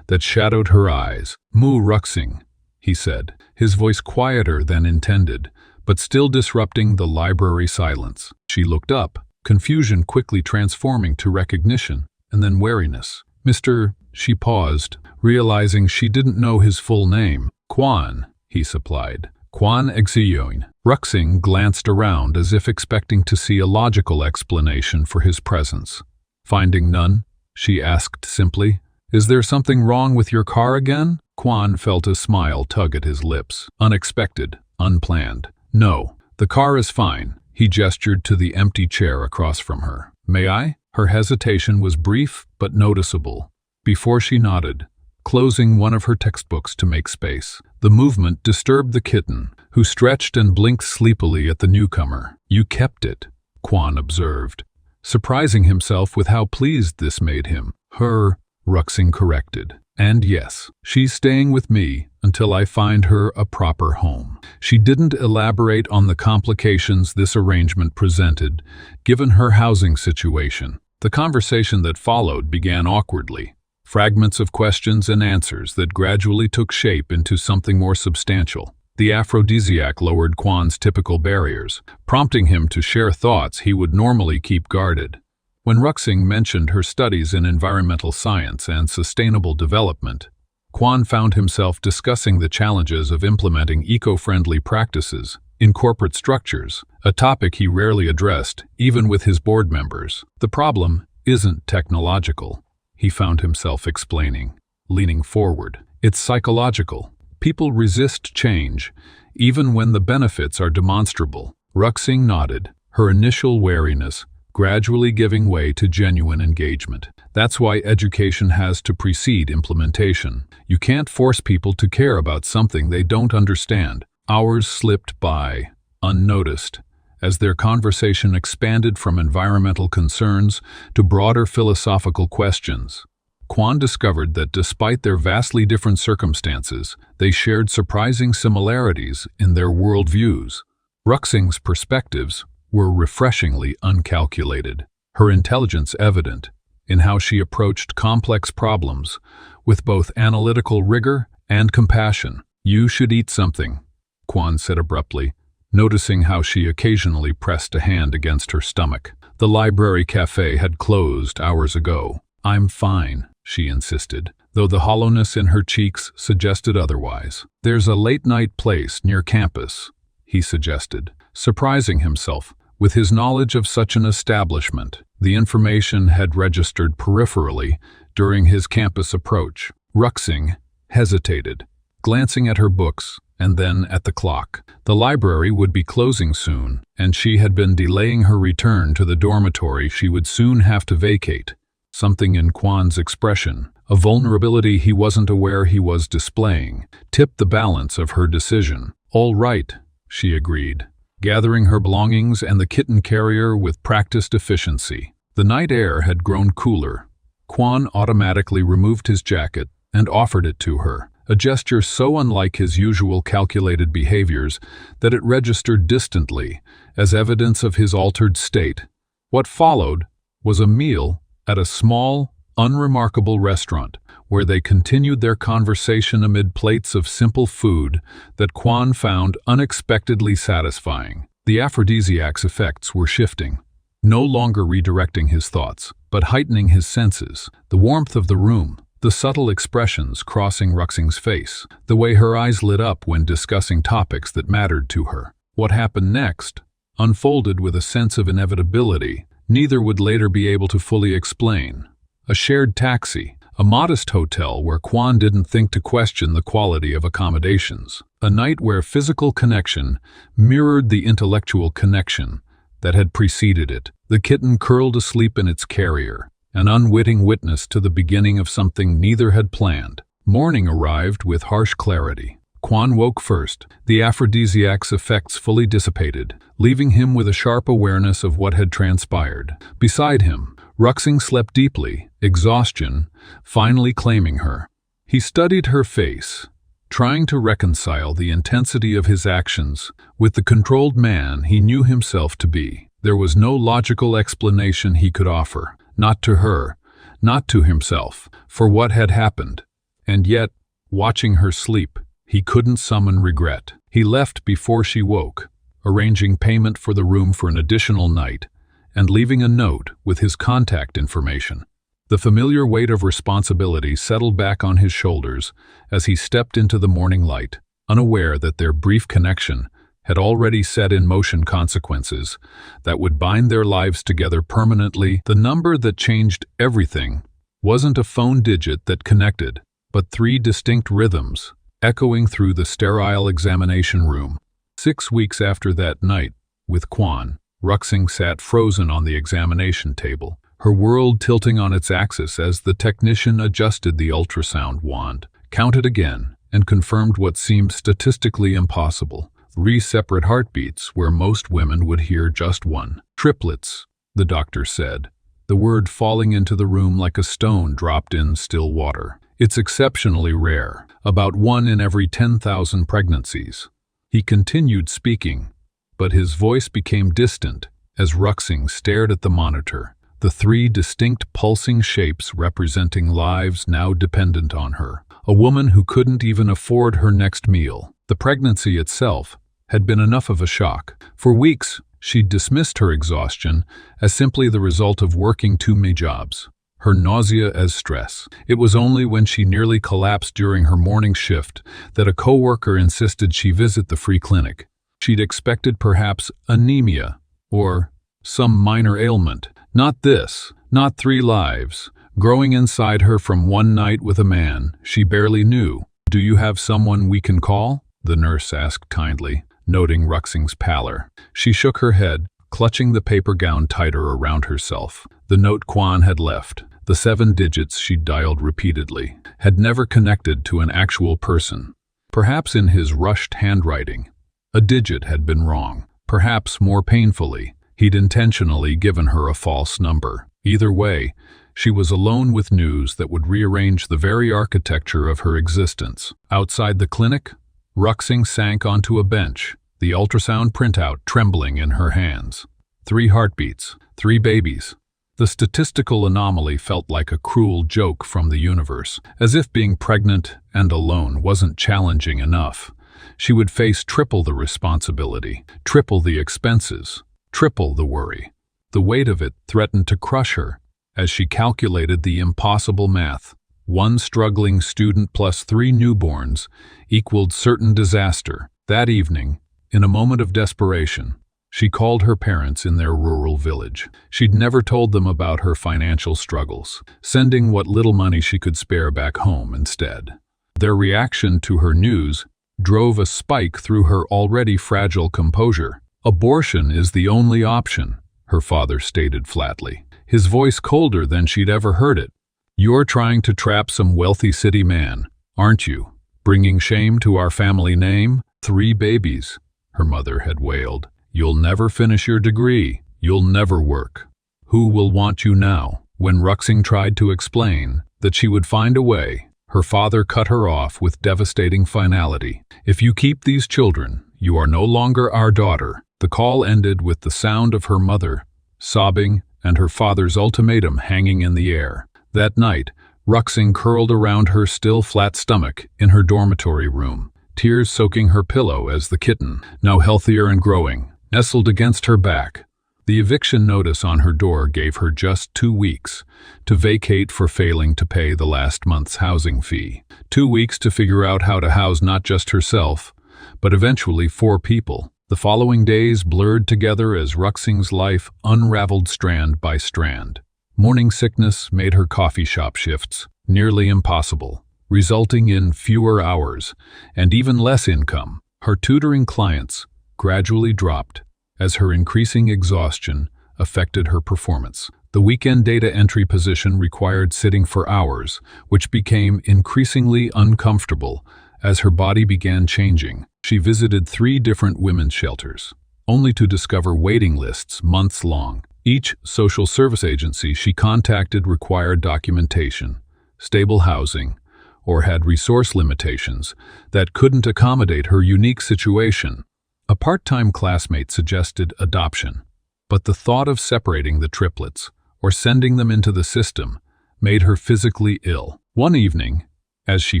that shadowed her eyes. "Mu Ruxing," he said, his voice quieter than intended, but still disrupting the library silence. She looked up, confusion quickly transforming to recognition and then wariness. "Mr. She paused, realizing she didn't know his full name. "Quan," he supplied. "Quan Exioin." Ruxing glanced around as if expecting to see a logical explanation for his presence. Finding none, she asked simply, "Is there something wrong with your car again?" Quan felt a smile tug at his lips. Unexpected, unplanned. "No, the car is fine." He gestured to the empty chair across from her. "May I?" Her hesitation was brief but noticeable, before she nodded, closing one of her textbooks to make space. The movement disturbed the kitten, who stretched and blinked sleepily at the newcomer. "You kept it," Quan observed, surprising himself with how pleased this made him. "Her," Ruxing corrected. "And yes, she's staying with me until I find her a proper home." She didn't elaborate on the complications this arrangement presented, given her housing situation. The conversation that followed began awkwardly, fragments of questions and answers that gradually took shape into something more substantial. The aphrodisiac lowered Kwan's typical barriers, prompting him to share thoughts he would normally keep guarded. When Ruxing mentioned her studies in environmental science and sustainable development, Kwan found himself discussing the challenges of implementing eco-friendly practices in corporate structures, a topic he rarely addressed, even with his board members. "The problem isn't technological," he found himself explaining, leaning forward. "It's psychological. People resist change, even when the benefits are demonstrable." Ruxing nodded, her initial wariness gradually giving way to genuine engagement. "That's why education has to precede implementation. You can't force people to care about something they don't understand." Hours slipped by, unnoticed, as their conversation expanded from environmental concerns to broader philosophical questions. Kwan discovered that despite their vastly different circumstances, they shared surprising similarities in their worldviews. Ruxing's perspectives were refreshingly uncalculated, her intelligence evident in how she approached complex problems with both analytical rigor and compassion. "You should eat something," Kwan said abruptly, noticing how she occasionally pressed a hand against her stomach. The library cafe had closed hours ago. "I'm fine," she insisted, though the hollowness in her cheeks suggested otherwise. "There's a late-night place near campus," he suggested, surprising himself with his knowledge of such an establishment. The information had registered peripherally during his campus approach. Ruxing hesitated, glancing at her books and then at the clock. The library would be closing soon, and she had been delaying her return to the dormitory she would soon have to vacate. Something in Kwan's expression, a vulnerability he wasn't aware he was displaying, tipped the balance of her decision. "All right," she agreed, gathering her belongings and the kitten carrier with practiced efficiency. The night air had grown cooler. Kwan automatically removed his jacket and offered it to her, a gesture so unlike his usual calculated behaviors that it registered distantly as evidence of his altered state. What followed was a meal at a small, unremarkable restaurant, where they continued their conversation amid plates of simple food that Kwan found unexpectedly satisfying. The aphrodisiac's effects were shifting, no longer redirecting his thoughts, but heightening his senses. The warmth of the room, the subtle expressions crossing Ruxing's face, the way her eyes lit up when discussing topics that mattered to her. What happened next unfolded with a sense of inevitability neither would later be able to fully explain. A shared taxi, a modest hotel where Kwan didn't think to question the quality of accommodations. A night where physical connection mirrored the intellectual connection that had preceded it. The kitten curled asleep in its carrier, an unwitting witness to the beginning of something neither had planned. Morning arrived with harsh clarity. Kwan woke first, the aphrodisiac's effects fully dissipated, leaving him with a sharp awareness of what had transpired. Beside him, Ruxing slept deeply, exhaustion finally claiming her. He studied her face, trying to reconcile the intensity of his actions with the controlled man he knew himself to be. There was no logical explanation he could offer, not to her, not to himself, for what had happened. And yet, watching her sleep, he couldn't summon regret. He left before she woke, arranging payment for the room for an additional night, and leaving a note with his contact information. The familiar weight of responsibility settled back on his shoulders as he stepped into the morning light, unaware that their brief connection had already set in motion consequences that would bind their lives together permanently. The number that changed everything wasn't a phone digit that connected, but 3 distinct rhythms, echoing through the sterile examination room. 6 weeks after that night, with Kwan, Ruxing sat frozen on the examination table, her world tilting on its axis as the technician adjusted the ultrasound wand, counted again, and confirmed what seemed statistically impossible: 3 separate heartbeats where most women would hear just one. "Triplets," the doctor said, the word falling into the room like a stone dropped in still water. It's exceptionally rare, about 1 in every 10,000 pregnancies. He continued speaking, but his voice became distant as Ruxing stared at the monitor, the 3 distinct pulsing shapes representing lives now dependent on her. A woman who couldn't even afford her next meal. The pregnancy itself had been enough of a shock. For weeks, she'd dismissed her exhaustion as simply the result of working too many jobs, her nausea as stress. It was only when she nearly collapsed during her morning shift that a coworker insisted she visit the free clinic. She'd expected perhaps anemia or some minor ailment. Not this, not 3 lives, growing inside her from one night with a man she barely knew. "Do you have someone we can call?" the nurse asked kindly, noting Ruxing's pallor. She shook her head, clutching the paper gown tighter around herself. The note Quan had left, the 7 digits she'd dialed repeatedly, had never connected to an actual person. Perhaps in his rushed handwriting, a digit had been wrong. Perhaps more painfully, he'd intentionally given her a false number. Either way, she was alone with news that would rearrange the very architecture of her existence. Outside the clinic, Ruxing sank onto a bench, the ultrasound printout trembling in her hands. 3 heartbeats, 3 babies. The statistical anomaly felt like a cruel joke from the universe, as if being pregnant and alone wasn't challenging enough. She would face triple the responsibility, triple the expenses, triple the worry. The weight of it threatened to crush her as she calculated the impossible math. 1 struggling student plus 3 newborns equaled certain disaster. That evening, in a moment of desperation, she called her parents in their rural village. She'd never told them about her financial struggles, sending what little money she could spare back home instead. Their reaction to her news drove a spike through her already fragile composure. "Abortion is the only option," her father stated flatly, his voice colder than she'd ever heard it. "You're trying to trap some wealthy city man, aren't you? Bringing shame to our family name? 3 babies," her mother had wailed. "You'll never finish your degree. You'll never work. Who will want you now?" When Ruxing tried to explain that she would find a way, her father cut her off with devastating finality. "If you keep these children, you are no longer our daughter." The call ended with the sound of her mother sobbing and her father's ultimatum hanging in the air. That night, Ruxing curled around her still flat stomach in her dormitory room, tears soaking her pillow as the kitten, now healthier and growing, nestled against her back. The eviction notice on her door gave her just 2 weeks to vacate for failing to pay the last month's housing fee. 2 weeks to figure out how to house not just herself, but eventually 4 people. The following days blurred together as Ruxing's life unraveled strand by strand. Morning sickness made her coffee shop shifts nearly impossible, resulting in fewer hours and even less income. Her tutoring clients gradually dropped as her increasing exhaustion affected her performance. The weekend data entry position required sitting for hours, which became increasingly uncomfortable as her body began changing. She visited 3 different women's shelters, only to discover waiting lists months long. Each social service agency she contacted required documentation, stable housing, or had resource limitations that couldn't accommodate her unique situation. A part-time classmate suggested adoption, but the thought of separating the triplets or sending them into the system made her physically ill. One evening, as she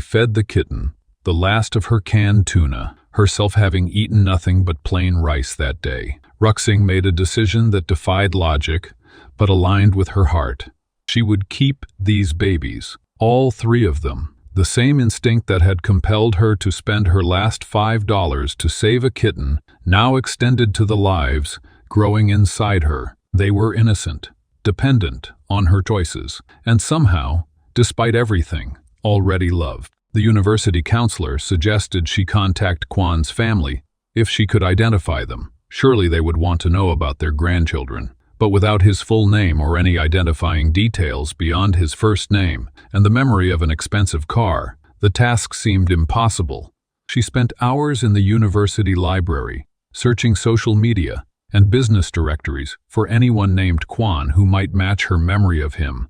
fed the kitten, the last of her canned tuna, herself having eaten nothing but plain rice that day, Ruxing made a decision that defied logic, but aligned with her heart. She would keep these babies, all 3 of them. The same instinct that had compelled her to spend her last $5 to save a kitten now extended to the lives growing inside her. They were innocent, dependent on her choices, and somehow, despite everything, already loved. The university counselor suggested she contact Quan's family if she could identify them. Surely they would want to know about their grandchildren. But without his full name or any identifying details beyond his first name and the memory of an expensive car, the task seemed impossible. She spent hours in the university library, searching social media and business directories for anyone named Quan who might match her memory of him,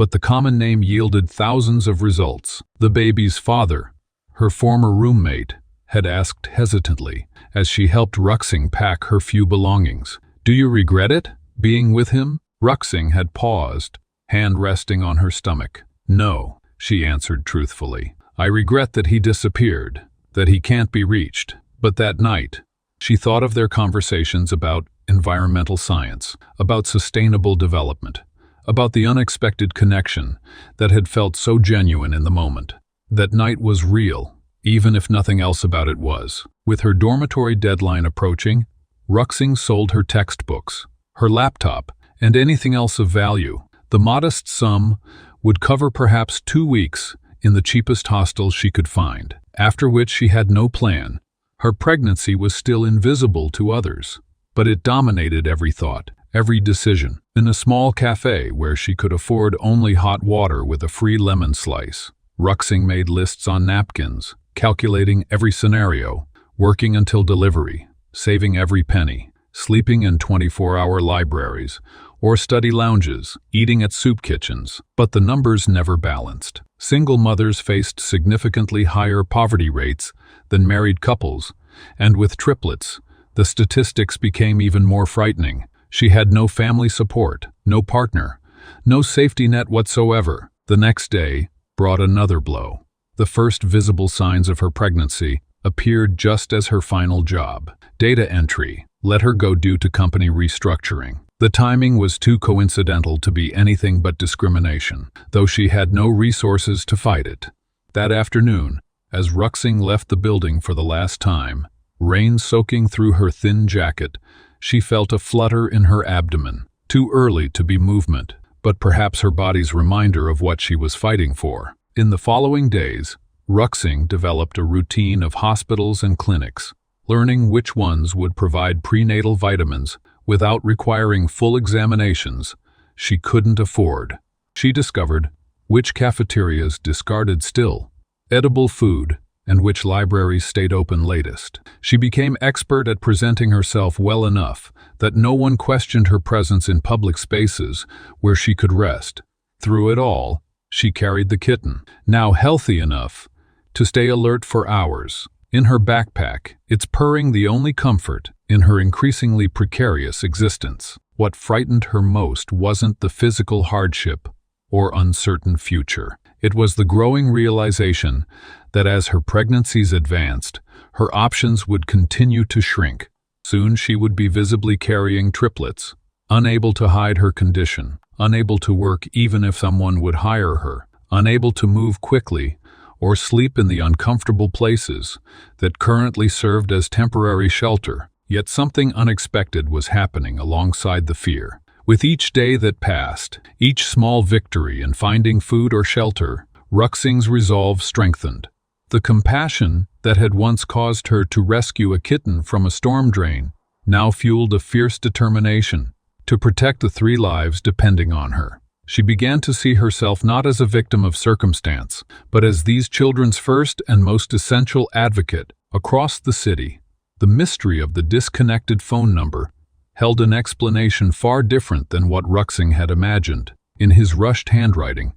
but the common name yielded thousands of results. The baby's father, her former roommate, had asked hesitantly as she helped Ruxing pack her few belongings. "Do you regret it, being with him?" Ruxing had paused, hand resting on her stomach. "No," she answered truthfully. "I regret that he disappeared, that he can't be reached." But that night, she thought of their conversations about environmental science, about sustainable development, about the unexpected connection that had felt so genuine in the moment. That night was real, even if nothing else about it was. With her dormitory deadline approaching, Ruxing sold her textbooks, her laptop, and anything else of value. The modest sum would cover perhaps 2 weeks in the cheapest hostel she could find, after which she had no plan. Her pregnancy was still invisible to others, but it dominated every thought, every decision. In a small cafe where she could afford only hot water with a free lemon slice, Ruxing made lists on napkins, calculating every scenario, working until delivery, saving every penny, sleeping in 24-hour libraries, or study lounges, eating at soup kitchens. But the numbers never balanced. Single mothers faced significantly higher poverty rates than married couples, and with triplets, the statistics became even more frightening. She had no family support, no partner, no safety net whatsoever. The next day brought another blow. The first visible signs of her pregnancy appeared just as her final job, data entry, let her go due to company restructuring. The timing was too coincidental to be anything but discrimination, though she had no resources to fight it. That afternoon, as Ruxing left the building for the last time, rain soaking through her thin jacket, she felt a flutter in her abdomen. Too early to be movement, but perhaps her body's reminder of what she was fighting for. In the following days, Ruxing developed a routine of hospitals and clinics, learning which ones would provide prenatal vitamins without requiring full examinations she couldn't afford. She discovered which cafeterias discarded still edible food and which libraries stayed open latest. She became expert at presenting herself well enough that no one questioned her presence in public spaces where she could rest. Through it all, she carried the kitten, now healthy enough to stay alert for hours. In her backpack, its purring the only comfort in her increasingly precarious existence. What frightened her most wasn't the physical hardship or uncertain future. It was the growing realization that as her pregnancies advanced, her options would continue to shrink. Soon she would be visibly carrying triplets, unable to hide her condition, unable to work even if someone would hire her, unable to move quickly or sleep in the uncomfortable places that currently served as temporary shelter. Yet something unexpected was happening alongside the fear. With each day that passed, each small victory in finding food or shelter, Ruxing's resolve strengthened. The compassion that had once caused her to rescue a kitten from a storm drain now fueled a fierce determination to protect the 3 lives depending on her. She began to see herself not as a victim of circumstance, but as these children's first and most essential advocate. Across the city, the mystery of the disconnected phone number held an explanation far different than what Ruxing had imagined. In his rushed handwriting,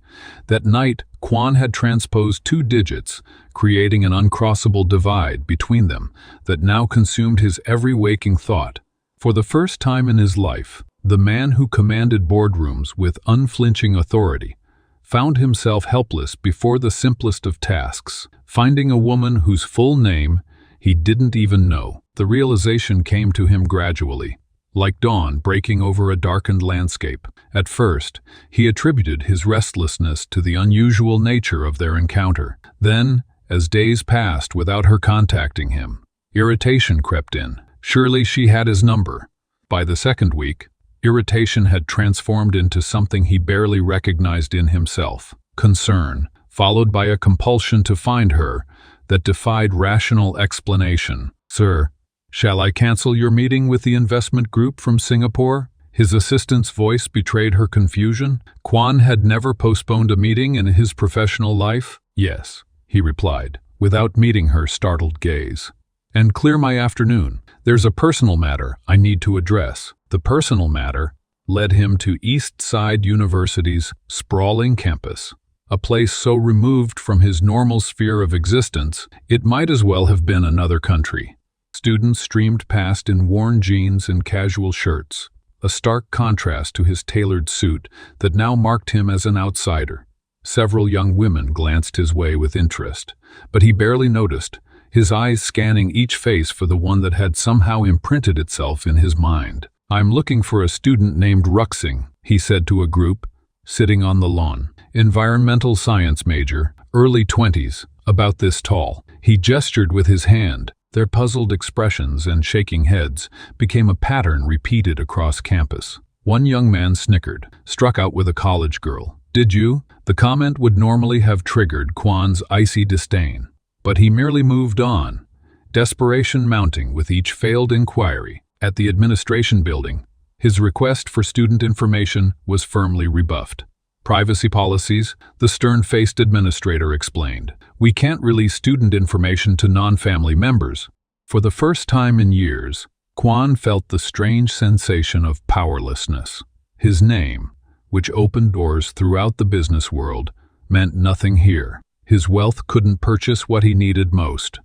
that night Quan had transposed 2 digits, creating an uncrossable divide between them that now consumed his every waking thought. For the first time in his life, the man who commanded boardrooms with unflinching authority found himself helpless before the simplest of tasks, finding a woman whose full name he didn't even know. The realization came to him gradually, like dawn breaking over a darkened landscape. At first, he attributed his restlessness to the unusual nature of their encounter. Then, as days passed without her contacting him, irritation crept in. Surely she had his number. By the second week, irritation had transformed into something he barely recognized in himself. Concern, followed by a compulsion to find her that defied rational explanation. "Sir, shall I cancel your meeting with the investment group from Singapore?" His assistant's voice betrayed her confusion. Quan had never postponed a meeting in his professional life. "Yes," he replied, without meeting her startled gaze. "And clear my afternoon. There's a personal matter I need to address." The personal matter led him to East Side University's sprawling campus, a place so removed from his normal sphere of existence, it might as well have been another country. Students streamed past in worn jeans and casual shirts, a stark contrast to his tailored suit that now marked him as an outsider. Several young women glanced his way with interest, but he barely noticed, his eyes scanning each face for the one that had somehow imprinted itself in his mind. "I'm looking for a student named Ruxing," he said to a group, sitting on the lawn. Environmental science major, early 20s, about this tall. He gestured with his hand. Their puzzled expressions and shaking heads became a pattern repeated across campus. One young man snickered, struck out with a college girl. "Did you?" The comment would normally have triggered Kwan's icy disdain, but he merely moved on, desperation mounting with each failed inquiry. At the administration building, his request for student information was firmly rebuffed. "Privacy policies," the stern-faced administrator explained. "We can't release student information to non-family members." For the first time in years, Kwan felt the strange sensation of powerlessness. His name, which opened doors throughout the business world, meant nothing here. His wealth couldn't purchase what he needed most.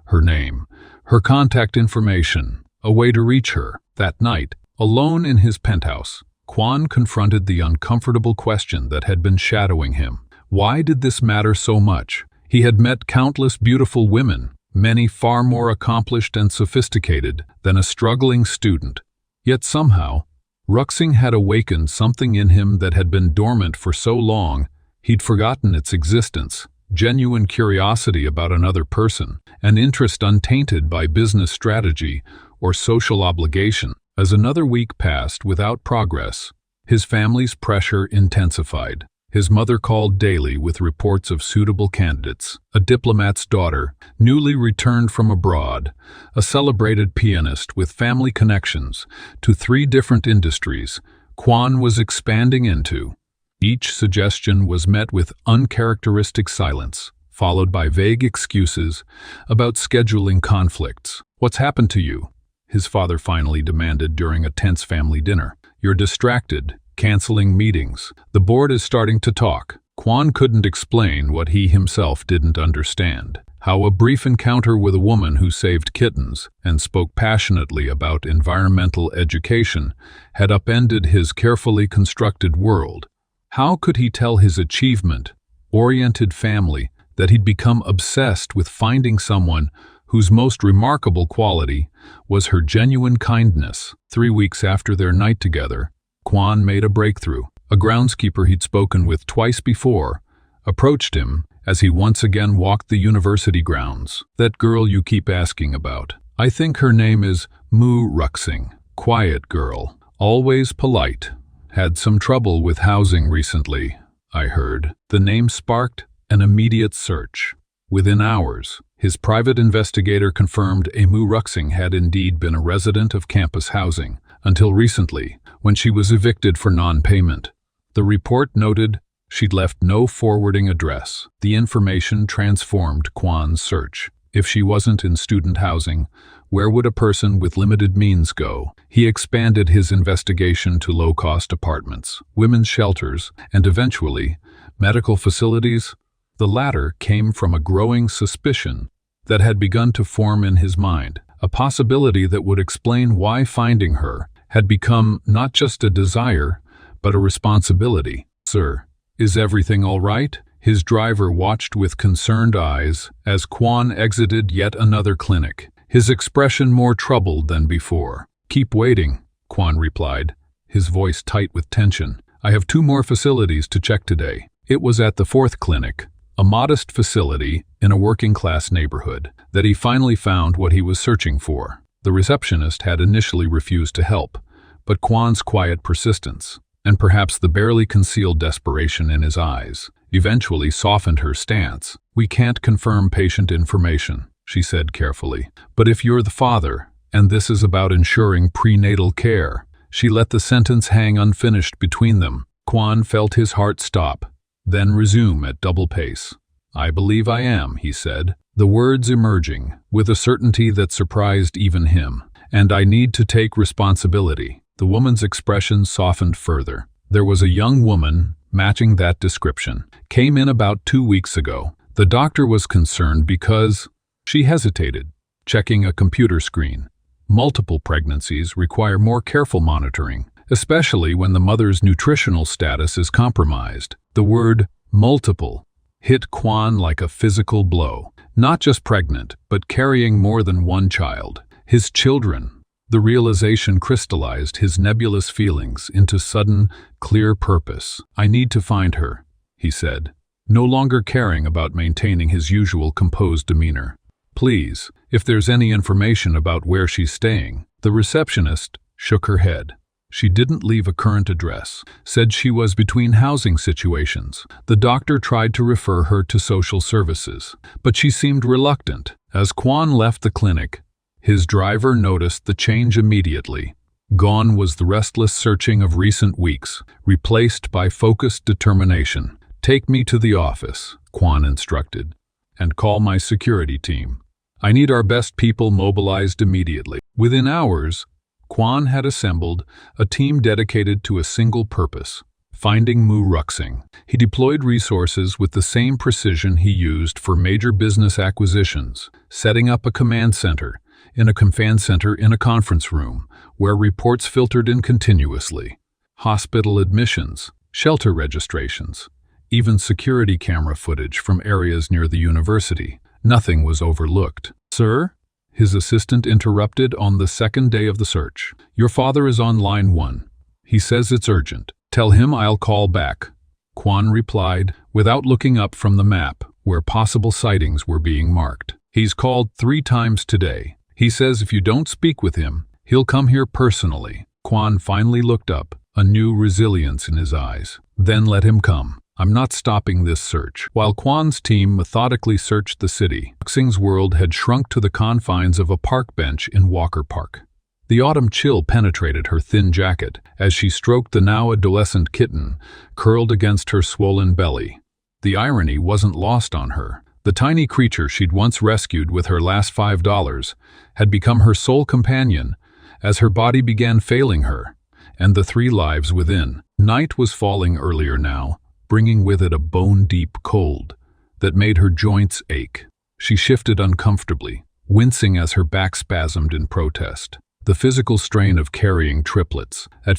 Her name, her contact information, a way to reach her. That night, alone in his penthouse, Kwan confronted the uncomfortable question that had been shadowing him. Why did this matter so much? He had met countless beautiful women, many far more accomplished and sophisticated than a struggling student. Yet somehow, Ruxing had awakened something in him that had been dormant for so long, he'd forgotten its existence. Genuine curiosity about another person, an interest untainted by business strategy or social obligation. As another week passed without progress, his family's pressure intensified. His mother called daily with reports of suitable candidates: a diplomat's daughter, newly returned from abroad, a celebrated pianist with family connections to 3 different industries Kwan was expanding into. Each suggestion was met with uncharacteristic silence, followed by vague excuses about scheduling conflicts. "What's happened to you?" his father finally demanded during a tense family dinner. "You're distracted, canceling meetings. The board is starting to talk." Kwan couldn't explain what he himself didn't understand. How a brief encounter with a woman who saved kittens and spoke passionately about environmental education had upended his carefully constructed world. How could he tell his achievement-oriented family that he'd become obsessed with finding someone whose most remarkable quality was her genuine kindness? 3 weeks after their night together, Kwan made a breakthrough. A groundskeeper he'd spoken with twice before approached him as he once again walked the university grounds. "That girl you keep asking about. I think her name is Ruxing. Quiet girl, always polite. Had some trouble with housing recently, I heard." The name sparked an immediate search. Within hours, his private investigator confirmed Ruxing had indeed been a resident of campus housing, until recently, when she was evicted for non-payment. The report noted she'd left no forwarding address. The information transformed Kwan's search. If she wasn't in student housing, where would a person with limited means go? He expanded his investigation to low-cost apartments, women's shelters, and eventually, medical facilities. The latter came from a growing suspicion that had begun to form in his mind, a possibility that would explain why finding her had become not just a desire, but a responsibility. "Sir, is everything all right?" His driver watched with concerned eyes as Kwan exited yet another clinic, his expression more troubled than before. "Keep waiting," Kwan replied, his voice tight with tension. "I have 2 more facilities to check today." It was at the 4th clinic, a modest facility in a working-class neighborhood, that he finally found what he was searching for. The receptionist had initially refused to help, but Kwan's quiet persistence, and perhaps the barely concealed desperation in his eyes, eventually softened her stance. "We can't confirm patient information," she said carefully. "But if you're the father, and this is about ensuring prenatal care." She let the sentence hang unfinished between them. Kwan felt his heart stop, then resume at double pace. "I believe I am," he said, the words emerging with a certainty that surprised even him. and I need to take responsibility." The woman's expression softened further. There was a young woman, matching that description, came in about 2 weeks ago. The doctor was concerned because she hesitated, checking a computer screen. Multiple pregnancies require more careful monitoring, especially when the mother's nutritional status is compromised. The word multiple hit Quan like a physical blow. Not just pregnant, but carrying more than one child. His children. The realization crystallized his nebulous feelings into sudden, clear purpose. "I need to find her," he said, no longer caring about maintaining his usual composed demeanor. "Please, if there's any information about where she's staying." The receptionist shook her head. She didn't leave a current address, said she was between housing situations. The doctor tried to refer her to social services, but she seemed reluctant. As Quan left the clinic, his driver noticed the change immediately. Gone was the restless searching of recent weeks, replaced by focused determination. "Take me to the office," Quan instructed, "and call my security team. I need our best people mobilized immediately." Within hours, Quan had assembled a team dedicated to a single purpose: finding Mu Ruxing. He deployed resources with the same precision he used for major business acquisitions, setting up a command center in a conference room where reports filtered in continuously. Hospital admissions, shelter registrations, even security camera footage from areas near the university. Nothing was overlooked. "Sir?" his assistant interrupted on the second day of the search. "Your father is on line 1. He says it's urgent. Tell him I'll call back," Quan replied, without looking up from the map where possible sightings were being marked. "He's called 3 times today. He says if you don't speak with him, he'll come here personally." Quan finally looked up, a new resilience in his eyes. "Then let him come. I'm not stopping this search." While Quan's team methodically searched the city, Ruxing's world had shrunk to the confines of a park bench in Walker Park. The autumn chill penetrated her thin jacket as she stroked the now adolescent kitten curled against her swollen belly. The irony wasn't lost on her. The tiny creature she'd once rescued with her last $5 had become her sole companion as her body began failing her, and the 3 lives within. Night was falling earlier now, bringing with it a bone-deep cold that made her joints ache. She shifted uncomfortably, wincing as her back spasmed in protest. The physical strain of carrying triplets at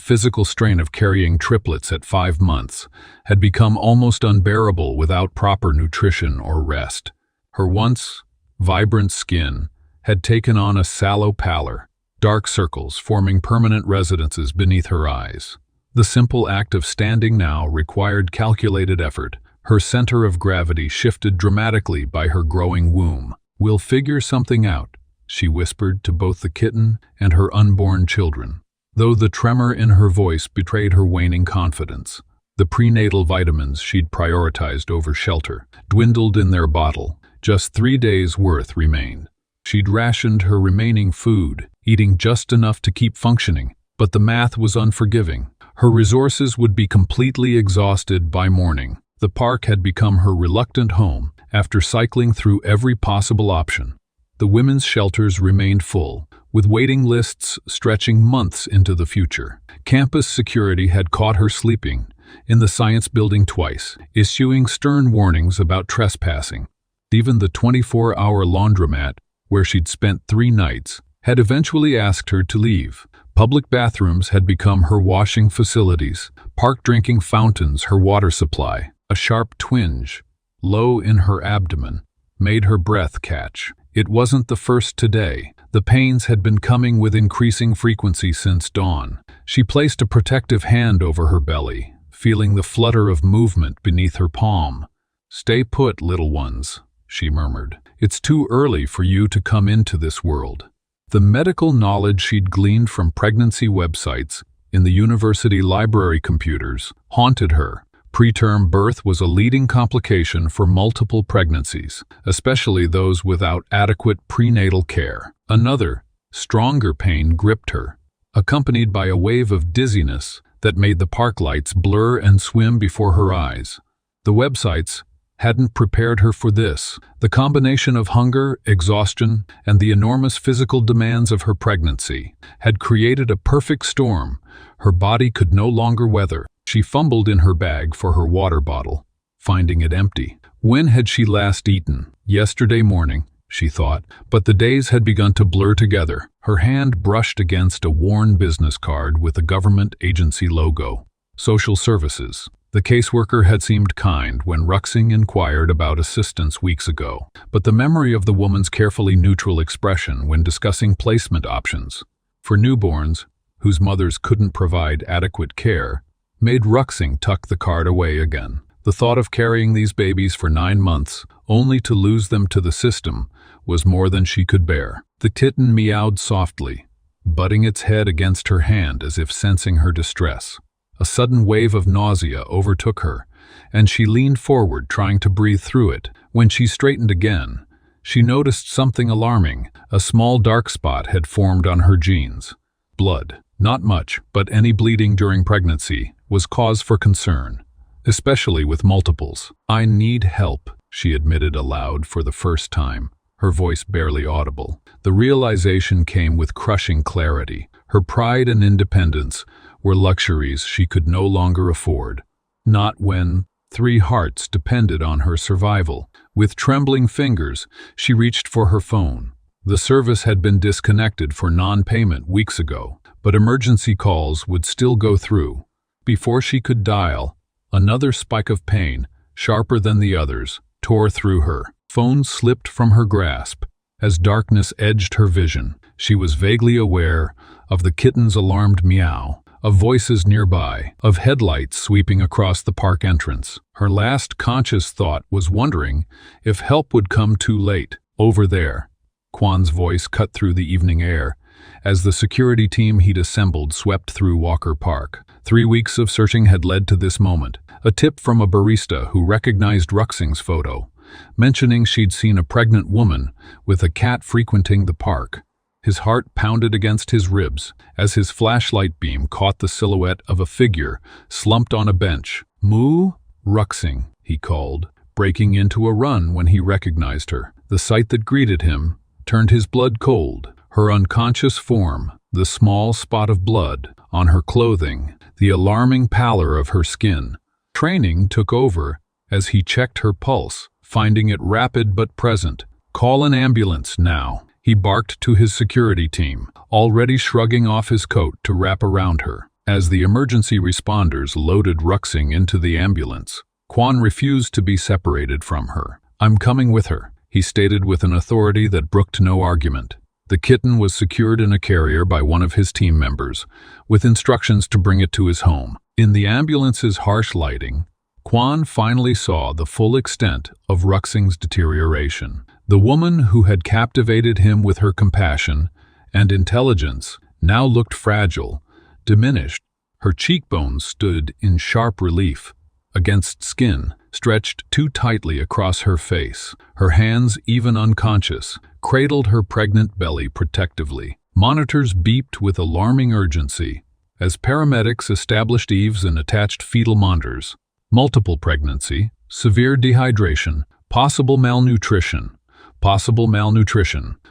5 months had become almost unbearable without proper nutrition or rest. Her once vibrant skin had taken on a sallow pallor, dark circles forming permanent residences beneath her eyes. The simple act of standing now required calculated effort. Her center of gravity shifted dramatically by her growing womb. "We'll figure something out," she whispered to both the kitten and her unborn children, though the tremor in her voice betrayed her waning confidence. The prenatal vitamins she'd prioritized over shelter dwindled in their bottle. Just 3 days' worth remained. She'd rationed her remaining food, eating just enough to keep functioning, but the math was unforgiving. Her resources would be completely exhausted by morning. The park had become her reluctant home after cycling through every possible option. The women's shelters remained full, with waiting lists stretching months into the future. Campus security had caught her sleeping in the science building twice, issuing stern warnings about trespassing. Even the 24-hour laundromat, where she'd spent 3 nights, had eventually asked her to leave. Public bathrooms had become her washing facilities, park drinking fountains her water supply. A sharp twinge, low in her abdomen, made her breath catch. It wasn't the first today. The pains had been coming with increasing frequency since dawn. She placed a protective hand over her belly, feeling the flutter of movement beneath her palm. "Stay put, little ones," she murmured. "It's too early for you to come into this world." The medical knowledge she'd gleaned from pregnancy websites in the university library computers haunted her. Preterm birth was a leading complication for multiple pregnancies, especially those without adequate prenatal care. Another, stronger pain gripped her, accompanied by a wave of dizziness that made the park lights blur and swim before her eyes. The websites hadn't prepared her for this. The combination of hunger, exhaustion, and the enormous physical demands of her pregnancy had created a perfect storm her body could no longer weather. She fumbled in her bag for her water bottle, finding it empty. When had she last eaten? Yesterday morning, she thought, but the days had begun to blur together. Her hand brushed against a worn business card with a government agency logo. Social Services. The caseworker had seemed kind when Ruxing inquired about assistance weeks ago, but the memory of the woman's carefully neutral expression when discussing placement options for newborns whose mothers couldn't provide adequate care made Ruxing tuck the card away again. The thought of carrying these babies for 9 months, only to lose them to the system, was more than she could bear. The kitten meowed softly, butting its head against her hand as if sensing her distress. A sudden wave of nausea overtook her, and she leaned forward trying to breathe through it. When she straightened again, she noticed something alarming. A small dark spot had formed on her jeans. Blood. Not much, but any bleeding during pregnancy was cause for concern, especially with multiples. "I need help," she admitted aloud for the first time, her voice barely audible. The realization came with crushing clarity. Her pride and independence were luxuries she could no longer afford. Not when 3 hearts depended on her survival. With trembling fingers, she reached for her phone. The service had been disconnected for non-payment weeks ago, but emergency calls would still go through. Before she could dial, another spike of pain, sharper than the others, tore through her. Phone slipped from her grasp. As darkness edged her vision, she was vaguely aware of the kitten's alarmed meow, of voices nearby, of headlights sweeping across the park entrance. Her last conscious thought was wondering if help would come too late. "Over there," Kwan's voice cut through the evening air, as the security team he'd assembled swept through Walker Park. 3 weeks of searching had led to this moment. A tip from a barista who recognized Ruxing's photo, mentioning she'd seen a pregnant woman with a cat frequenting the park. His heart pounded against his ribs as his flashlight beam caught the silhouette of a figure slumped on a bench. "Moo, Ruxing," he called, breaking into a run when he recognized her. The sight that greeted him turned his blood cold. Her unconscious form, the small spot of blood on her clothing, the alarming pallor of her skin. Training took over as he checked her pulse, finding it rapid but present. "Call an ambulance now," he barked to his security team, already shrugging off his coat to wrap around her. As the emergency responders loaded Ruxing into the ambulance, Kwan refused to be separated from her. "I'm coming with her," he stated with an authority that brooked no argument. The kitten was secured in a carrier by one of his team members, with instructions to bring it to his home. In the ambulance's harsh lighting, Kwan finally saw the full extent of Ruxing's deterioration. The woman who had captivated him with her compassion and intelligence now looked fragile, diminished. Her cheekbones stood in sharp relief against skin stretched too tightly across her face. Her hands, even unconscious, cradled her pregnant belly protectively. Monitors beeped with alarming urgency as paramedics established eaves and attached fetal monitors. Multiple pregnancy, severe dehydration, possible malnutrition.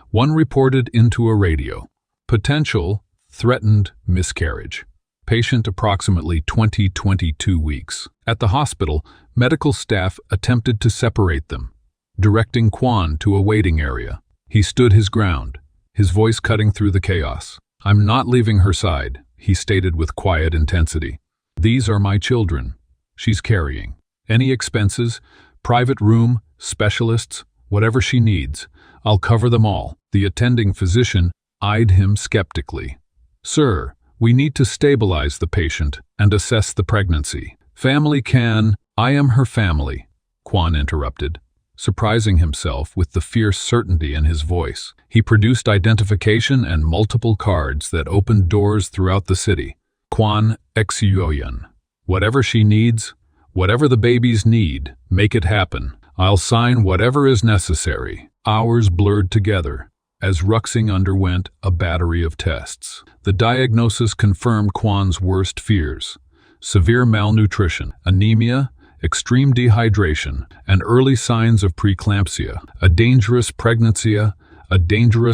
One reported into a radio. Potential, threatened miscarriage. Patient approximately 22 weeks. At the hospital, medical staff attempted to separate them, directing Kwan to a waiting area. He stood his ground, his voice cutting through the chaos. "I'm not leaving her side," he stated with quiet intensity. "These are my children. She's carrying. Any expenses, private room, specialists, whatever she needs, I'll cover them all." The attending physician eyed him skeptically. "Sir, we need to stabilize the patient and assess the pregnancy. Family can—" "I am her family," Kwan interrupted, surprising himself with the fierce certainty in his voice. He produced identification and multiple cards that opened doors throughout the city. "Kwan Exuoyan. Whatever she needs, whatever the babies need, make it happen. I'll sign whatever is necessary." Hours blurred together as Ruxing underwent a battery of tests. The diagnosis confirmed Kwan's worst fears: severe malnutrition, anemia, extreme dehydration, and early signs of preeclampsia, a dangerous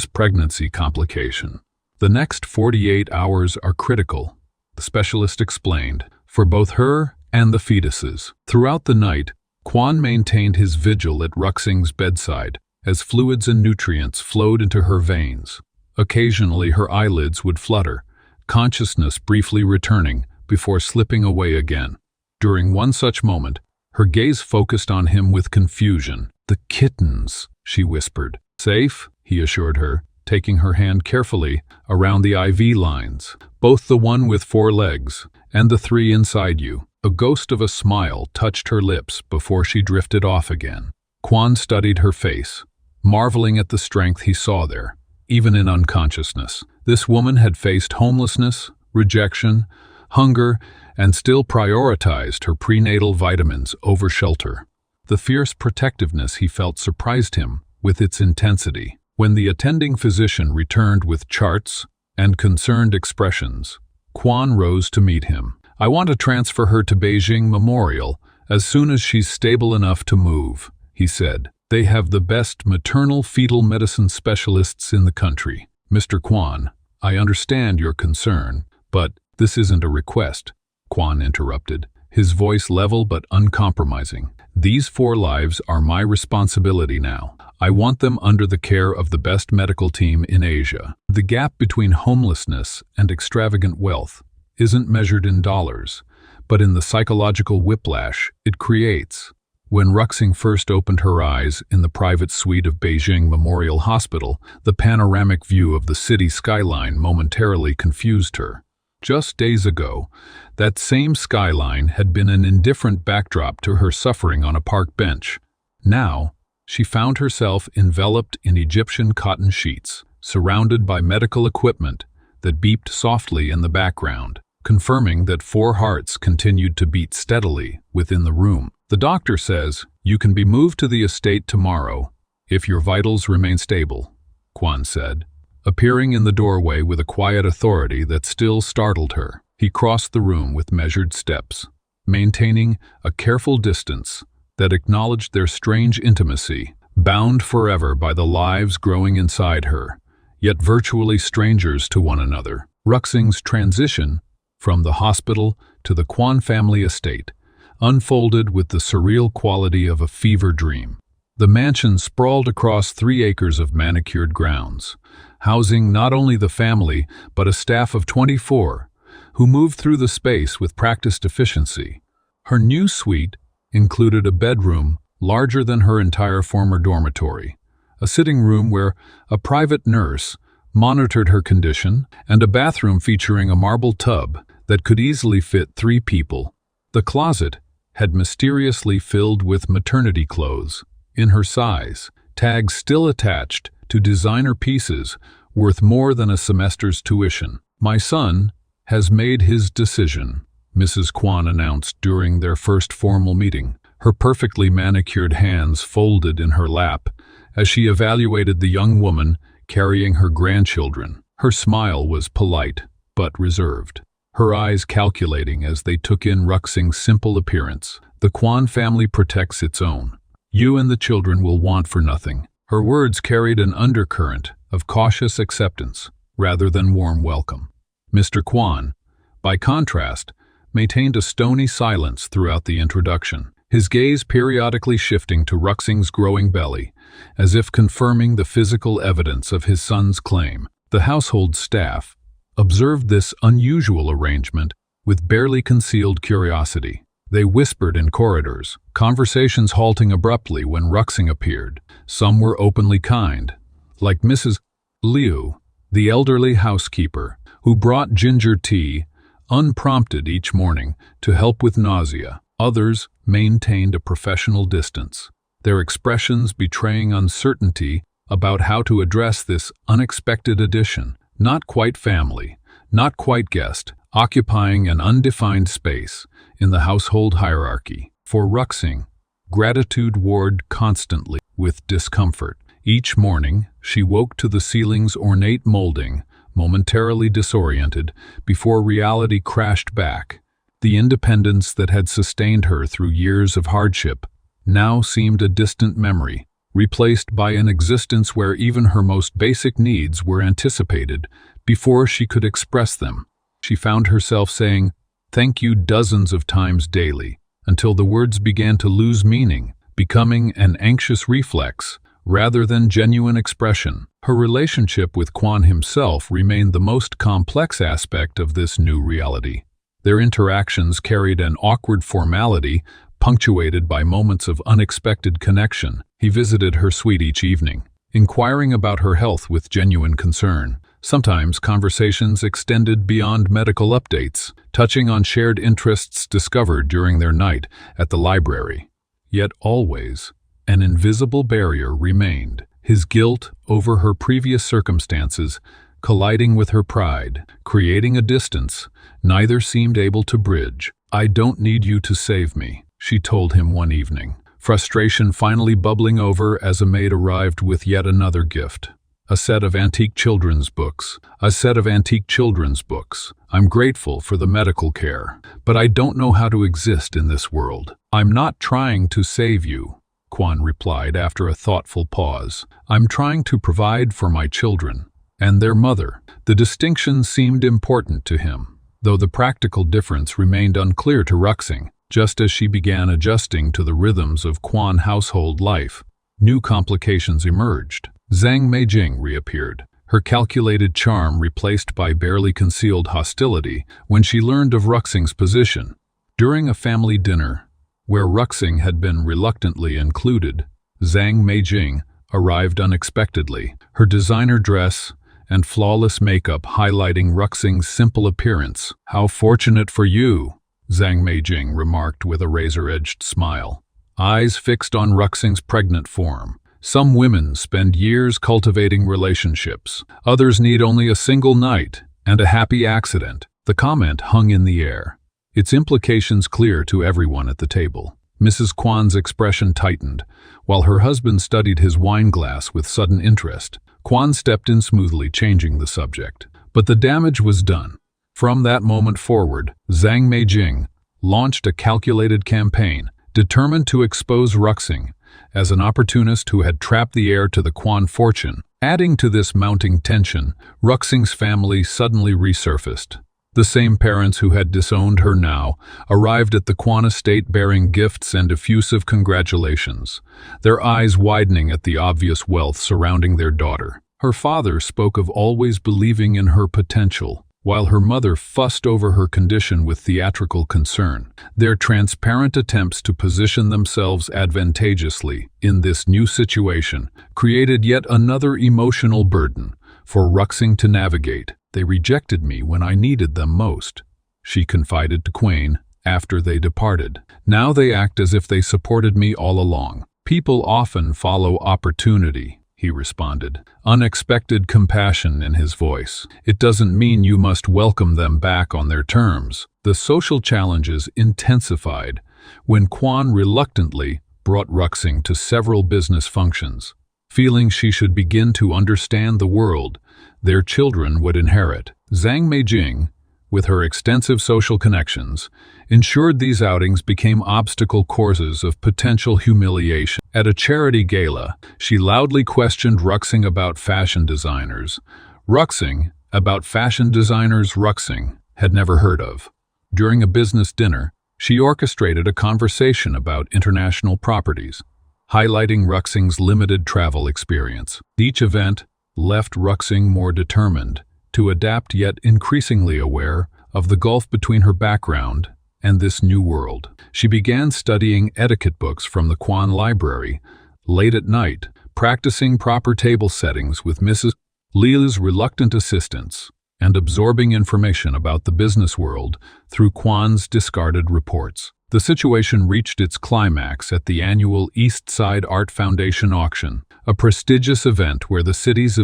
pregnancy complication. The next 48 hours are critical, the specialist explained, for both her and the fetuses. Throughout the night, Kwan maintained his vigil at Ruxing's bedside as fluids and nutrients flowed into her veins. Occasionally her eyelids would flutter, consciousness briefly returning before slipping away again. During one such moment, her gaze focused on him with confusion. "The kittens," she whispered. "Safe," he assured her, taking her hand carefully around the IV lines, "both the one with 4 legs and the 3 inside you." A ghost of a smile touched her lips before she drifted off again. Kwan studied her face, marveling at the strength he saw there, even in unconsciousness. This woman had faced homelessness, rejection, hunger, and still prioritized her prenatal vitamins over shelter. The fierce protectiveness he felt surprised him with its intensity. When the attending physician returned with charts and concerned expressions, Kwan rose to meet him. "I want to transfer her to Beijing Memorial as soon as she's stable enough to move," he said. "They have the best maternal fetal medicine specialists in the country." "Mr. Kwan, I understand your concern, but this isn't a request," Kwan interrupted, his voice level but uncompromising. "These 4 lives are my responsibility now. I want them under the care of the best medical team in Asia. The gap between homelessness and extravagant wealth isn't measured in dollars, but in the psychological whiplash it creates." When Ruxing first opened her eyes in the private suite of Beijing Memorial Hospital, the panoramic view of the city skyline momentarily confused her. Just days ago, that same skyline had been an indifferent backdrop to her suffering on a park bench. Now, she found herself enveloped in Egyptian cotton sheets, surrounded by medical equipment that beeped softly in the background, confirming that 4 hearts continued to beat steadily within the room. "The doctor says you can be moved to the estate tomorrow if your vitals remain stable," Kwan said, appearing in the doorway with a quiet authority that still startled her. He crossed the room with measured steps, maintaining a careful distance that acknowledged their strange intimacy, bound forever by the lives growing inside her, yet virtually strangers to one another. Ruxing's transition from the hospital to the Kwan family estate unfolded with the surreal quality of a fever dream. The mansion sprawled across 3 acres of manicured grounds, housing not only the family but a staff of 24 who moved through the space with practiced efficiency. Her new suite included a bedroom larger than her entire former dormitory, a sitting room where a private nurse monitored her condition, and a bathroom featuring a marble tub that could easily fit 3 people. The closet had mysteriously filled with maternity clothes, in her size, tags still attached to designer pieces worth more than a semester's tuition. "My son has made his decision," Mrs. Kwan announced during their first formal meeting, her perfectly manicured hands folded in her lap as she evaluated the young woman carrying her grandchildren. Her smile was polite but reserved, her eyes calculating as they took in Ruxing's simple appearance. "The Kwan family protects its own. You and the children will want for nothing." Her words carried an undercurrent of cautious acceptance rather than warm welcome. Mr. Kwan, by contrast, maintained a stony silence throughout the introduction, his gaze periodically shifting to Ruxing's growing belly, as if confirming the physical evidence of his son's claim. The household staff observed this unusual arrangement with barely concealed curiosity. They whispered in corridors, conversations halting abruptly when Ruxing appeared. Some were openly kind, like Mrs. Liu, the elderly housekeeper, who brought ginger tea, unprompted each morning, to help with nausea. Others maintained a professional distance, their expressions betraying uncertainty about how to address this unexpected addition. Not quite family, not quite guest, occupying an undefined space in the household hierarchy. For Ruxing, gratitude warred constantly with discomfort. Each morning, she woke to the ceiling's ornate molding, momentarily disoriented, before reality crashed back. The independence that had sustained her through years of hardship now seemed a distant memory, replaced by an existence where even her most basic needs were anticipated before she could express them. She found herself saying, "Thank you" dozens of times daily, until the words began to lose meaning, becoming an anxious reflex rather than genuine expression. Her relationship with Kwon himself remained the most complex aspect of this new reality. Their interactions carried an awkward formality, punctuated by moments of unexpected connection. He visited her suite each evening, inquiring about her health with genuine concern. Sometimes conversations extended beyond medical updates, touching on shared interests discovered during their night at the library. Yet always, an invisible barrier remained, his guilt over her previous circumstances colliding with her pride, creating a distance neither seemed able to bridge. "I don't need you to save me," she told him one evening, frustration finally bubbling over as a maid arrived with yet another gift. A set of antique children's books. "I'm grateful for the medical care, but I don't know how to exist in this world." "I'm not trying to save you," Kwon replied after a thoughtful pause. "I'm trying to provide for my children and their mother." The distinction seemed important to him, though the practical difference remained unclear to Ruxing. Just as she began adjusting to the rhythms of Kwon household life, new complications emerged. Zhang Meijing reappeared, her calculated charm replaced by barely concealed hostility when she learned of Ruxing's position. During a family dinner, where Ruxing had been reluctantly included, Zhang Meijing arrived unexpectedly, her designer dress and flawless makeup highlighting Ruxing's simple appearance. "How fortunate for you," Zhang Meijing remarked with a razor-edged smile, eyes fixed on Ruxing's pregnant form. "Some women spend years cultivating relationships. Others need only a single night and a happy accident." The comment hung in the air, its implications clear to everyone at the table. Mrs. Kwon's expression tightened, while her husband studied his wine glass with sudden interest. Kwon stepped in smoothly, changing the subject. But the damage was done. From that moment forward, Zhang Meijing launched a calculated campaign, determined to expose Ruxing as an opportunist who had trapped the heir to the Kwon fortune. Adding to this mounting tension, Ruxing's family suddenly resurfaced. The same parents who had disowned her now arrived at the Kwon estate bearing gifts and effusive congratulations, their eyes widening at the obvious wealth surrounding their daughter. Her father spoke of always believing in her potential, while her mother fussed over her condition with theatrical concern. Their transparent attempts to position themselves advantageously in this new situation created yet another emotional burden for Ruxing to navigate. "They rejected me when I needed them most," she confided to Kwon after they departed. "Now they act as if they supported me all along." "People often follow opportunity," he responded, unexpected compassion in his voice. "It doesn't mean you must welcome them back on their terms." The social challenges intensified when Kwon reluctantly brought Ruxing to several business functions, feeling she should begin to understand the world their children would inherit. Zhang Meijing, with her extensive social connections, ensured these outings became obstacle courses of potential humiliation. At a charity gala, she loudly questioned Ruxing about fashion designers. Ruxing had never heard of. During a business dinner, she orchestrated a conversation about international properties, highlighting Ruxing's limited travel experience. Each event left Ruxing more determined to adapt, yet increasingly aware of the gulf between her background and this new world. She began studying etiquette books from the Kwon Library late at night, practicing proper table settings with Mrs. Lee's reluctant assistance, and absorbing information about the business world through Kwon's discarded reports. The situation reached its climax at the annual East Side Art Foundation auction, a prestigious event where the city's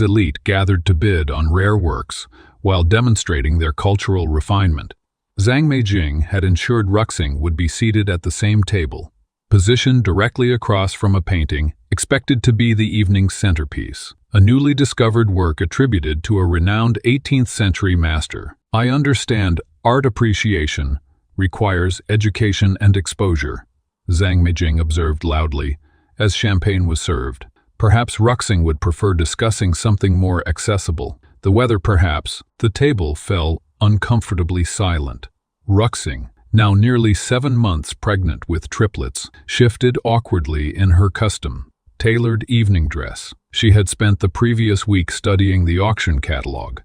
elite gathered to bid on rare works while demonstrating their cultural refinement. Zhang Meijing had ensured Ruxing would be seated at the same table, positioned directly across from a painting expected to be the evening's centerpiece, a newly discovered work attributed to a renowned 18th-century master. "I understand Art appreciation requires education and exposure, Zhang Mijing observed loudly, as champagne was served. Perhaps Ruxing would prefer discussing something more accessible. The weather perhaps. The table fell uncomfortably silent. Ruxing, now nearly 7 months pregnant with triplets, shifted awkwardly in her custom-tailored evening dress. She had spent the previous week studying the auction catalog,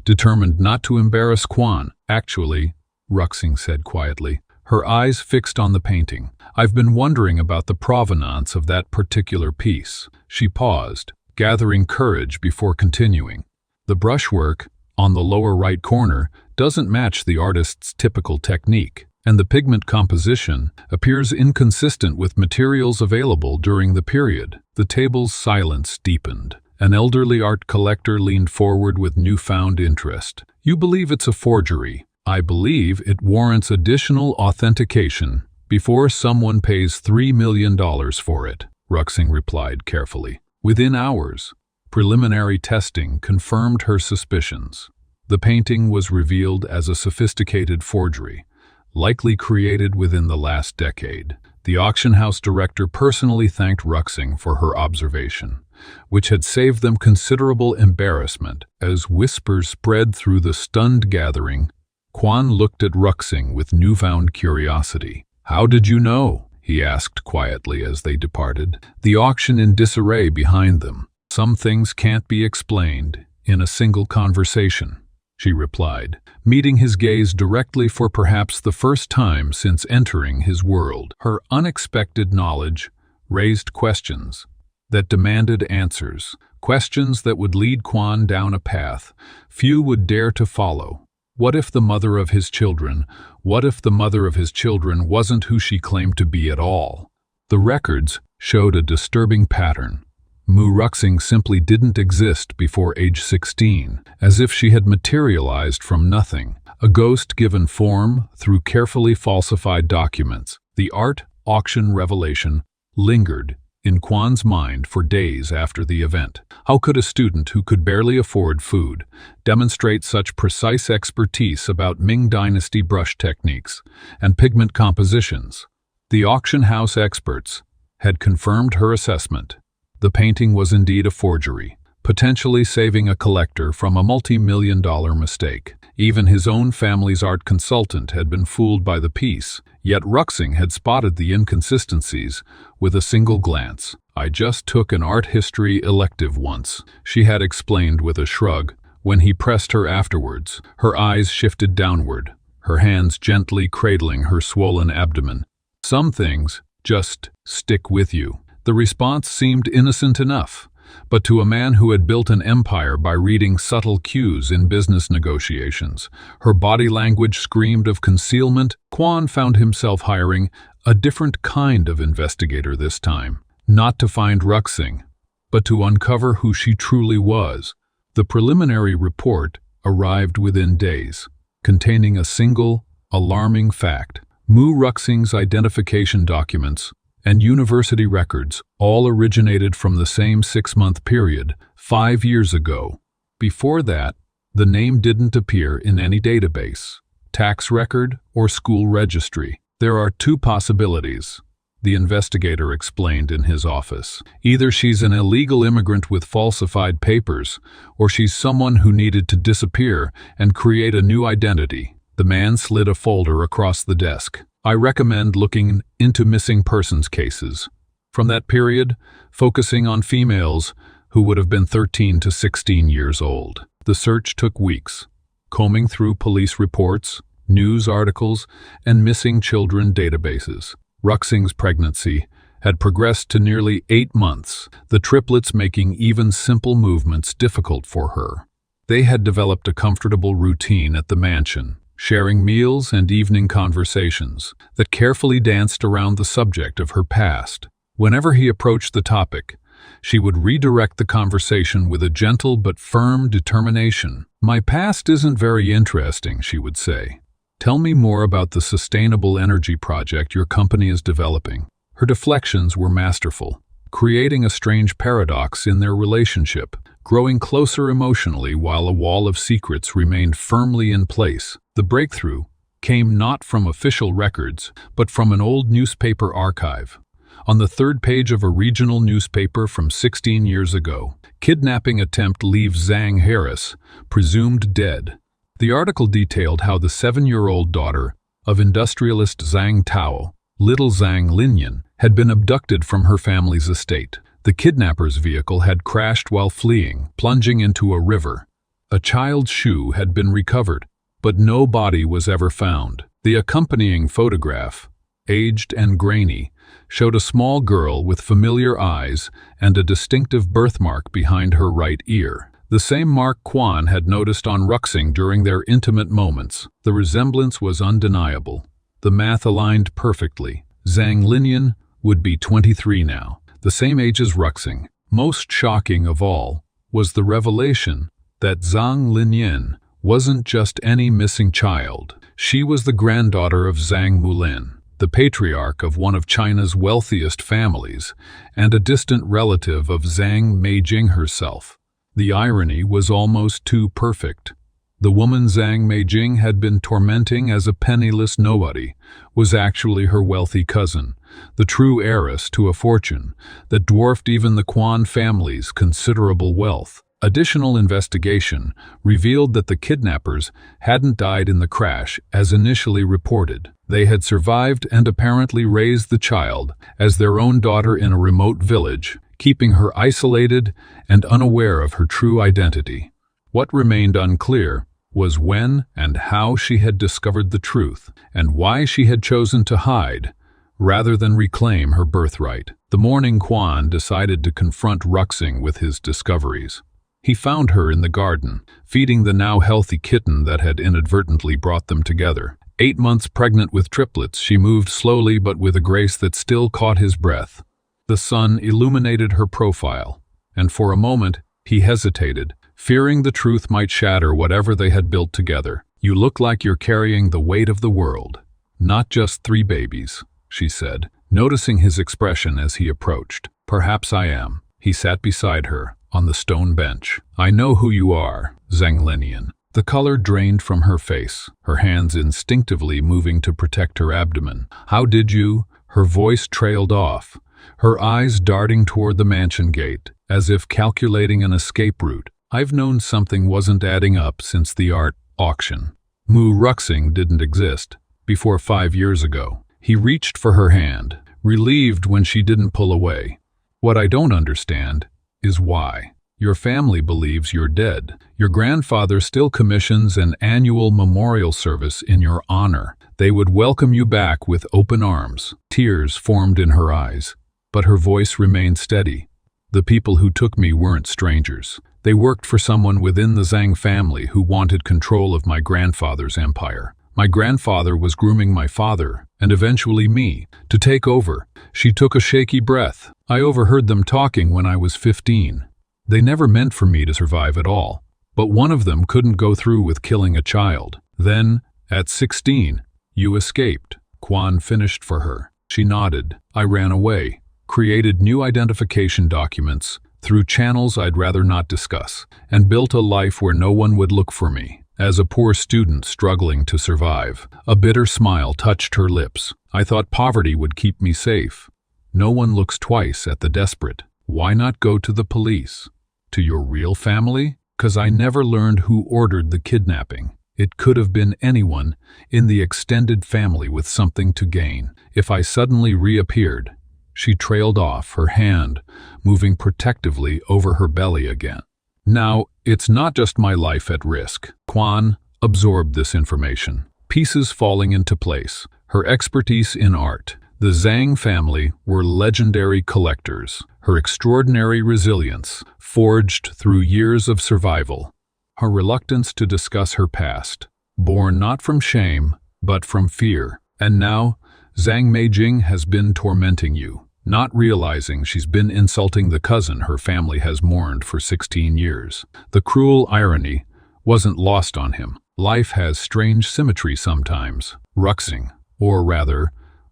determined not to embarrass Quan. Actually, Ruxing said quietly, her eyes fixed on the painting. I've been wondering about the provenance of that particular piece. She paused, gathering courage before continuing. The brushwork, on the lower right corner, doesn't match the artist's typical technique, and the pigment composition appears inconsistent with materials available during the period. The table's silence deepened. An elderly art collector leaned forward with newfound interest. You believe it's a forgery? I believe it warrants additional authentication before someone pays $3 million for it, Ruxing replied carefully. Within hours, preliminary testing confirmed her suspicions. The painting was revealed as a sophisticated forgery, likely created within the last decade. The auction house director personally thanked Ruxing for her observation, which had saved them considerable embarrassment. As whispers spread through the stunned gathering, Quan looked at Ruxing with newfound curiosity. How did you know? He asked quietly as they departed, the auction in disarray behind them. Some things can't be explained in a single conversation, she replied, meeting his gaze directly for perhaps the first time since entering his world. Her unexpected knowledge raised questions that demanded answers, questions that would lead Quan down a path few would dare to follow. What if the mother of his children wasn't who she claimed to be at all? The records showed a disturbing pattern. Mu Ruxing simply didn't exist before age 16, as if she had materialized from nothing, a ghost given form through carefully falsified documents. The art auction revelation lingered in Quan's mind for days after the event. How could a student who could barely afford food demonstrate such precise expertise about Ming Dynasty brush techniques and pigment compositions? The auction house experts had confirmed her assessment. The painting was indeed a forgery, potentially saving a collector from a multi-million-dollar mistake. Even his own family's art consultant had been fooled by the piece, yet Ruxing had spotted the inconsistencies with a single glance. I just took an art history elective once, she had explained with a shrug. When he pressed her afterwards, her eyes shifted downward, her hands gently cradling her swollen abdomen. Some things just stick with you. The response seemed innocent enough, but to a man who had built an empire by reading subtle cues in business negotiations, her body language screamed of concealment. Quan found himself hiring a different kind of investigator this time, not to find Ruxing, but to uncover who she truly was. The preliminary report arrived within days, containing a single, alarming fact. Mu Ruxing's identification documents and university records all originated from the same 6-month period, 5 years ago. Before that, the name didn't appear in any database, tax record, or school registry. There are 2 possibilities, the investigator explained in his office. Either she's an illegal immigrant with falsified papers, or she's someone who needed to disappear and create a new identity. The man slid a folder across the desk. I recommend looking into missing persons cases from that period, focusing on females who would have been 13 to 16 years old. The search took weeks, combing through police reports, news articles, and missing children databases. Ruxing's pregnancy had progressed to nearly 8 months, the triplets making even simple movements difficult for her. They had developed a comfortable routine at the mansion, sharing meals and evening conversations that carefully danced around the subject of her past. Whenever he approached the topic, she would redirect the conversation with a gentle but firm determination. My past isn't very interesting, she would say. Tell me more about the sustainable energy project your company is developing. Her deflections were masterful, creating a strange paradox in their relationship. growing closer emotionally while a wall of secrets remained firmly in place. The breakthrough came not from official records, but from an old newspaper archive. On the third page of a regional newspaper from 16 years ago, kidnapping attempt leaves Zhang Harris, presumed dead. The article detailed how the 7-year-old daughter of industrialist Zhang Tao, little Zhang Linyan, had been abducted from her family's estate. The kidnapper's vehicle had crashed while fleeing, plunging into a river. A child's shoe had been recovered, but no body was ever found. The accompanying photograph, aged and grainy, showed a small girl with familiar eyes and a distinctive birthmark behind her right ear. The same mark Quan had noticed on Ruxing during their intimate moments. The resemblance was undeniable. The math aligned perfectly. Zhang Linyan would be 23 now, the same age as Ruxing. Most shocking of all was the revelation that Zhang Linyan wasn't just any missing child. She was the granddaughter of Zhang Mulin, the patriarch of one of China's wealthiest families, and a distant relative of Zhang Meijing herself. The irony was almost too perfect. The woman Zhang Meijing had been tormenting as a penniless nobody was actually her wealthy cousin, the true heiress to a fortune that dwarfed even the Quan family's considerable wealth. Additional investigation revealed that the kidnappers hadn't died in the crash as initially reported. They had survived and apparently raised the child as their own daughter in a remote village, keeping her isolated and unaware of her true identity. What remained unclear was when and how she had discovered the truth, and why she had chosen to hide rather than reclaim her birthright. The morning Quan decided to confront Ruxing with his discoveries. He found her in the garden, feeding the now healthy kitten that had inadvertently brought them together. 8 months pregnant with triplets, she moved slowly but with a grace that still caught his breath. The sun illuminated her profile, and for a moment he hesitated, fearing the truth might shatter whatever they had built together. "You look like you're carrying the weight of the world, not just 3 babies," she said, noticing his expression as he approached. "Perhaps I am." He sat beside her, on the stone bench. "I know who you are, Zhang Linyan." The color drained from her face, her hands instinctively moving to protect her abdomen. "How did you?" Her voice trailed off, her eyes darting toward the mansion gate, as if calculating an escape route. "I've known something wasn't adding up since the art auction. Mu Ruxing didn't exist before 5 years ago." He reached for her hand, relieved when she didn't pull away. "What I don't understand is why. Your family believes you're dead. Your grandfather still commissions an annual memorial service in your honor. They would welcome you back with open arms." Tears formed in her eyes, but her voice remained steady. "The people who took me weren't strangers. They worked for someone within the Zhang family who wanted control of my grandfather's empire. My grandfather was grooming my father, and eventually me, to take over." She took a shaky breath. "I overheard them talking when I was 15. They never meant for me to survive at all, but one of them couldn't go through with killing a child. Then, at 16, you escaped." Quan finished for her. She nodded. "I ran away, created new identification documents through channels I'd rather not discuss, and built a life where no one would look for me. As a poor student struggling to survive." A bitter smile touched her lips. "I thought poverty would keep me safe. No one looks twice at the desperate. Why not go to the police? To your real family? 'Cause I never learned who ordered the kidnapping. It could have been anyone in the extended family with something to gain. If I suddenly reappeared." She trailed off, her hand moving protectively over her belly again. "Now, it's not just my life at risk." Quan absorbed this information, pieces falling into place. Her expertise in art. The Zhang family were legendary collectors. Her extraordinary resilience, forged through years of survival. Her reluctance to discuss her past, born not from shame, but from fear. And now, Zhang Meijing has been tormenting you, not realizing she's been insulting the cousin her family has mourned for 16 years. The cruel irony wasn't lost on him. Life has strange symmetry sometimes. Ruxing, or rather,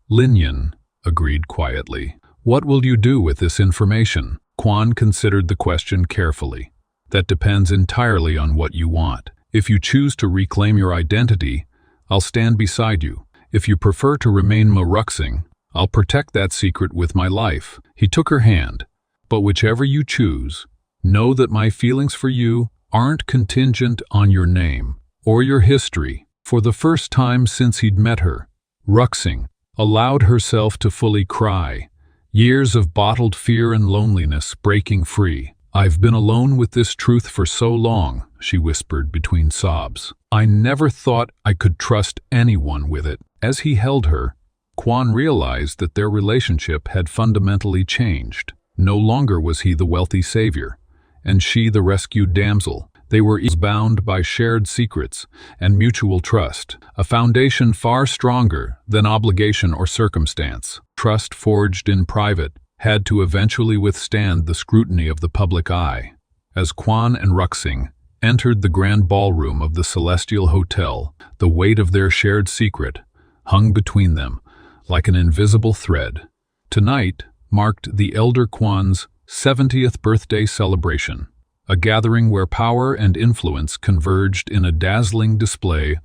Linyan, agreed quietly. "What will you do with this information?" Quan considered the question carefully. That depends entirely on what you want. If you choose to reclaim your identity, I'll stand beside you. If you prefer to remain Ruxing, I'll protect that secret with my life." He took her hand. "But whichever you choose, know that my feelings for you aren't contingent on your name or your history." For the first time since he'd met her, Ruxing allowed herself to fully cry, years of bottled fear and loneliness breaking free. "I've been alone with this truth for so long," she whispered between sobs. "I never thought I could trust anyone with it." As he held her, Quan realized that their relationship had fundamentally changed. No longer was he the wealthy savior, and she the rescued damsel. They were bound by shared secrets and mutual trust, a foundation far stronger than obligation or circumstance. Trust forged in private had to eventually withstand the scrutiny of the public eye. As Quan and Ruxing entered the grand ballroom of the Celestial Hotel, the weight of their shared secret hung between them like an invisible thread. Tonight marked the elder Quan's 70th birthday celebration, a gathering where power and influence converged in a dazzling display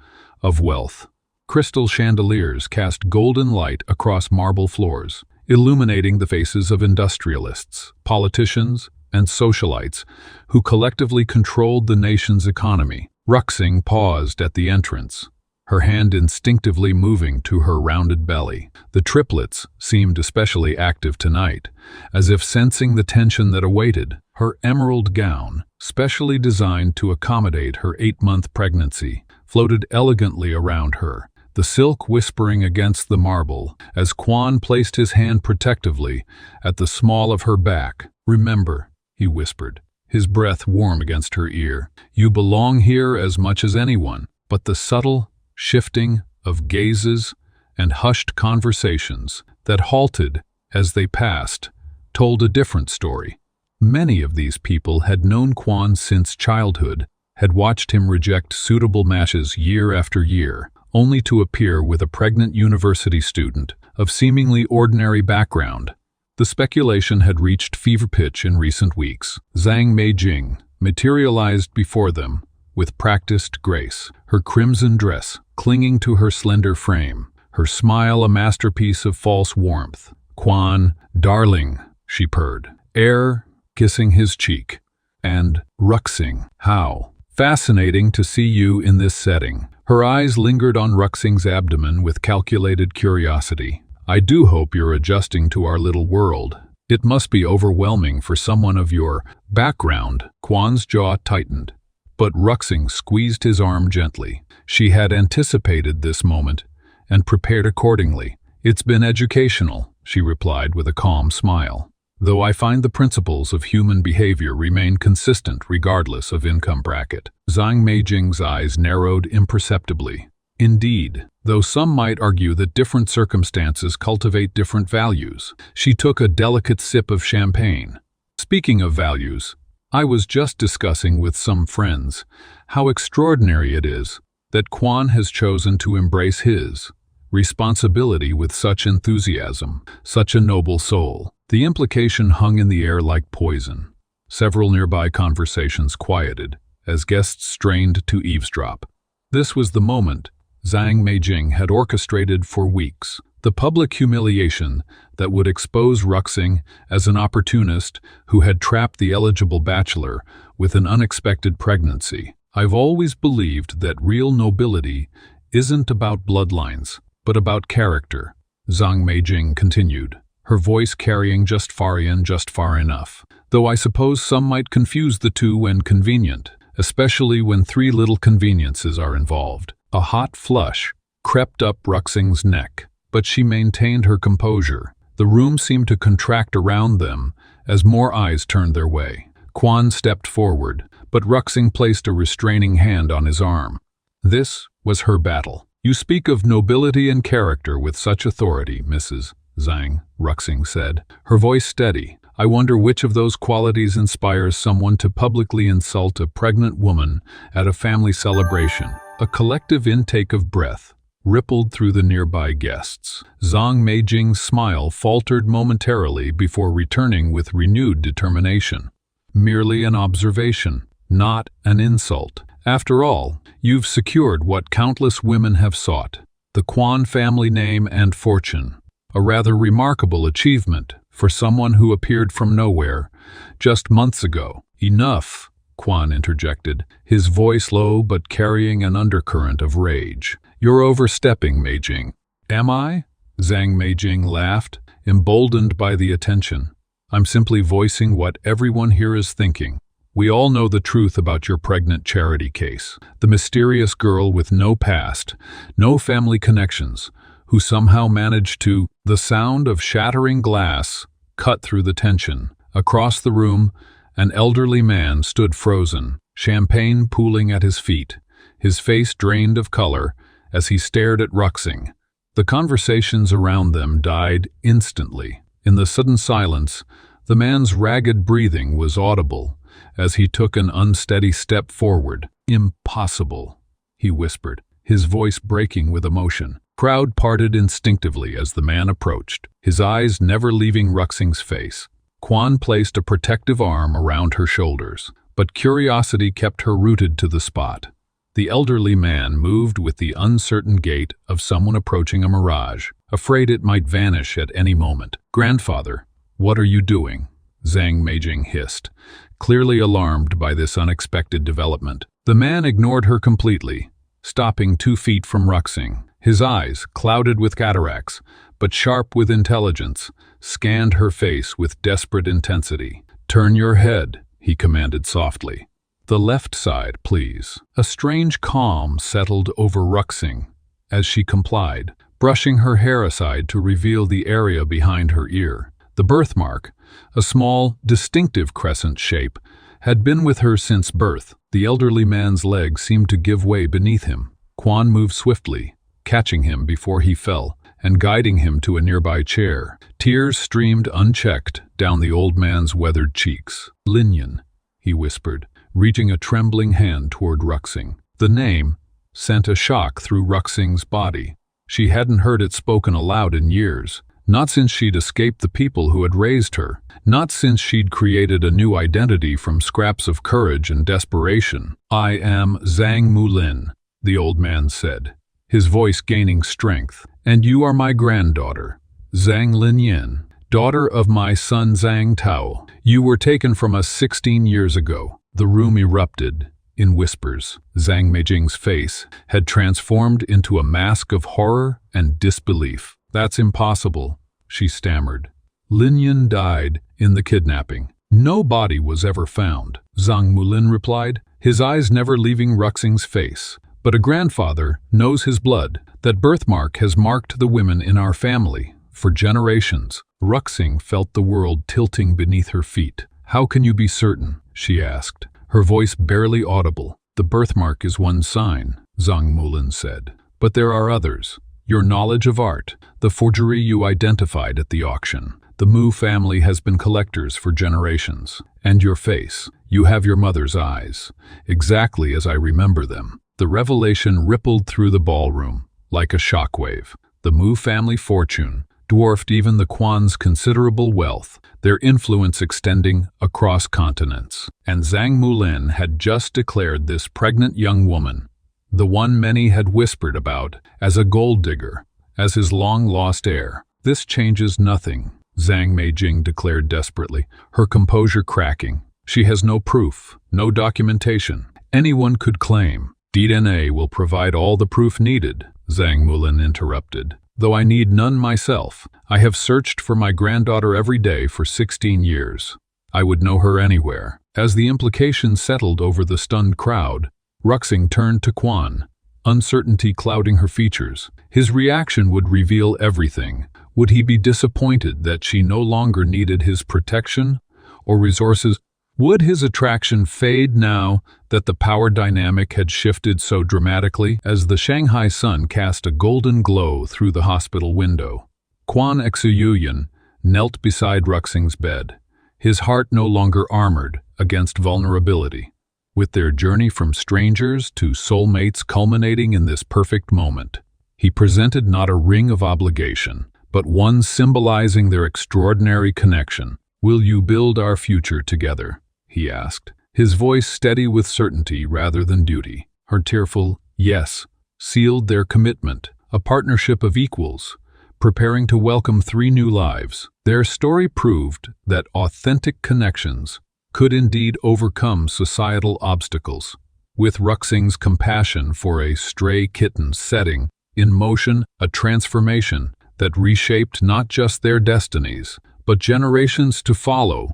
of wealth. Crystal chandeliers cast golden light across marble floors, illuminating the faces of industrialists, politicians, and socialites who collectively controlled the nation's economy. Ruxing paused at the entrance, her hand instinctively moving to her rounded belly. The triplets seemed especially active tonight, as if sensing the tension that awaited. Her emerald gown, specially designed to accommodate her 8-month pregnancy, floated elegantly around her, the silk whispering against the marble as Quan placed his hand protectively at the small of her back. "Remember," he whispered, his breath warm against her ear, "you belong here as much as anyone." But the subtle shifting of gazes and hushed conversations that halted as they passed told a different story. Many of these people had known Quan since childhood, had watched him reject suitable matches year after year, only to appear with a pregnant university student of seemingly ordinary background. The speculation had reached fever pitch in recent weeks. Zhang Meijing materialized before them with practiced grace, her crimson dress clinging to her slender frame, her smile a masterpiece of false warmth. "Quan, darling," she purred, air kissing his cheek. And Ruxing, "How fascinating to see you in this setting." Her eyes lingered on Ruxing's abdomen with calculated curiosity. "I do hope you're adjusting to our little world. It must be overwhelming for someone of your background." Quan's jaw tightened, but Ruxing squeezed his arm gently. She had anticipated this moment and prepared accordingly. "It's been educational," she replied with a calm smile, "though I find the principles of human behavior remain consistent regardless of income bracket." Zhang Meijing's eyes narrowed imperceptibly. "Indeed, though some might argue that different circumstances cultivate different values." She took a delicate sip of champagne. "Speaking of values, I was just discussing with some friends how extraordinary it is that Quan has chosen to embrace his responsibility with such enthusiasm, such a noble soul." The implication hung in the air like poison. Several nearby conversations quieted as guests strained to eavesdrop. This was the moment Zhang Meijing had orchestrated for weeks, the public humiliation that would expose Ruxing as an opportunist who had trapped the eligible bachelor with an unexpected pregnancy. "I've always believed that real nobility isn't about bloodlines, but about character," Zhang Meijing continued, her voice carrying just far enough. "Though I suppose some might confuse the two when convenient, especially when 3 little conveniences are involved." A hot flush crept up Ruxing's neck, but she maintained her composure. The room seemed to contract around them as more eyes turned their way. Quan stepped forward, but Ruxing placed a restraining hand on his arm. This was her battle. "You speak of nobility and character with such authority, Mrs. Zhang," Ruxing said, her voice steady. "I wonder which of those qualities inspires someone to publicly insult a pregnant woman at a family celebration." A collective intake of breath rippled through the nearby guests. Zhang Meijing's smile faltered momentarily before returning with renewed determination. "Merely an observation," not an insult. After all, you've secured what countless women have sought, the Kwan family name and fortune. A rather remarkable achievement for someone who appeared from nowhere just months ago. Enough, Kwan interjected, his voice low but carrying an undercurrent of rage. You're overstepping, Meijing. Am I? Zhang Meijing laughed, emboldened by the attention. I'm simply voicing what everyone here is thinking. We all know the truth about your pregnant charity case. The mysterious girl with no past, no family connections, who somehow managed to. The sound of shattering glass cut through the tension. Across the room, an elderly man stood frozen, champagne pooling at his feet, his face drained of color as he stared at Ruxing. The conversations around them died instantly. In the sudden silence, the man's ragged breathing was audible as he took an unsteady step forward. Impossible, he whispered, his voice breaking with emotion. Crowd parted instinctively as the man approached, his eyes never leaving Ruxing's face. Kwan placed a protective arm around her shoulders, but curiosity kept her rooted to the spot. The elderly man moved with the uncertain gait of someone approaching a mirage, afraid it might vanish at any moment. Grandfather, what are you doing? Zhang Meijing hissed, clearly alarmed by this unexpected development. The man ignored her completely, stopping 2 feet from Ruxing. His eyes, clouded with cataracts, but sharp with intelligence, scanned her face with desperate intensity. Turn your head, he commanded softly. The left side, please. A strange calm settled over Ruxing as she complied, brushing her hair aside to reveal the area behind her ear. The birthmark, a small, distinctive crescent shape, had been with her since birth. The elderly man's legs seemed to give way beneath him. Kwan moved swiftly, catching him before he fell and guiding him to a nearby chair. Tears streamed unchecked down the old man's weathered cheeks. Linyan, he whispered, reaching a trembling hand toward Ruxing. The name sent a shock through Ruxing's body. She hadn't heard it spoken aloud in years, not since she'd escaped the people who had raised her, not since she'd created a new identity from scraps of courage and desperation. I am Zhang Mulin, the old man said, his voice gaining strength. And you are my granddaughter, Zhang Linyan, daughter of my son Zhang Tao. You were taken from us 16 years ago. The room erupted in whispers. Zhang Meijing's face had transformed into a mask of horror and disbelief. That's impossible, she stammered. Linyan died in the kidnapping. No body was ever found, Zhang Mulin replied, his eyes never leaving Ruxing's face. But a grandfather knows his blood. That birthmark has marked the women in our family for generations. Ruxing felt the world tilting beneath her feet. How can you be certain? She asked, her voice barely audible. The birthmark is one sign, Zhang Mulin said. But there are others. Your knowledge of art, the forgery you identified at the auction. The Mu family has been collectors for generations. And your face. You have your mother's eyes, exactly as I remember them. The revelation rippled through the ballroom, like a shockwave. The Mu family fortune dwarfed even the Kwan's considerable wealth, their influence extending across continents. And Zhang Mulin had just declared this pregnant young woman, the one many had whispered about, as a gold digger, as his long-lost heir. This changes nothing, Zhang Meijing declared desperately, her composure cracking. She has no proof, no documentation. Anyone could claim. DNA will provide all the proof needed, Zhang Mulin interrupted. Though I need none myself, I have searched for my granddaughter every day for 16 years. I would know her anywhere. As the implication settled over the stunned crowd, Ruxing turned to Kwan, uncertainty clouding her features. His reaction would reveal everything. Would he be disappointed that she no longer needed his protection or resources? Would his attraction fade now that the power dynamic had shifted so dramatically? As the Shanghai sun cast a golden glow through the hospital window, Kwan Exuyuyan knelt beside Ruxing's bed, his heart no longer armored against vulnerability. With their journey from strangers to soulmates culminating in this perfect moment, he presented not a ring of obligation, but one symbolizing their extraordinary connection. Will you build our future together? He asked, his voice steady with certainty rather than duty. Her tearful yes sealed their commitment, a partnership of equals, preparing to welcome 3 new lives. Their story proved that authentic connections could indeed overcome societal obstacles, with Ruxing's compassion for a stray kitten setting in motion a transformation that reshaped not just their destinies, but generations to follow.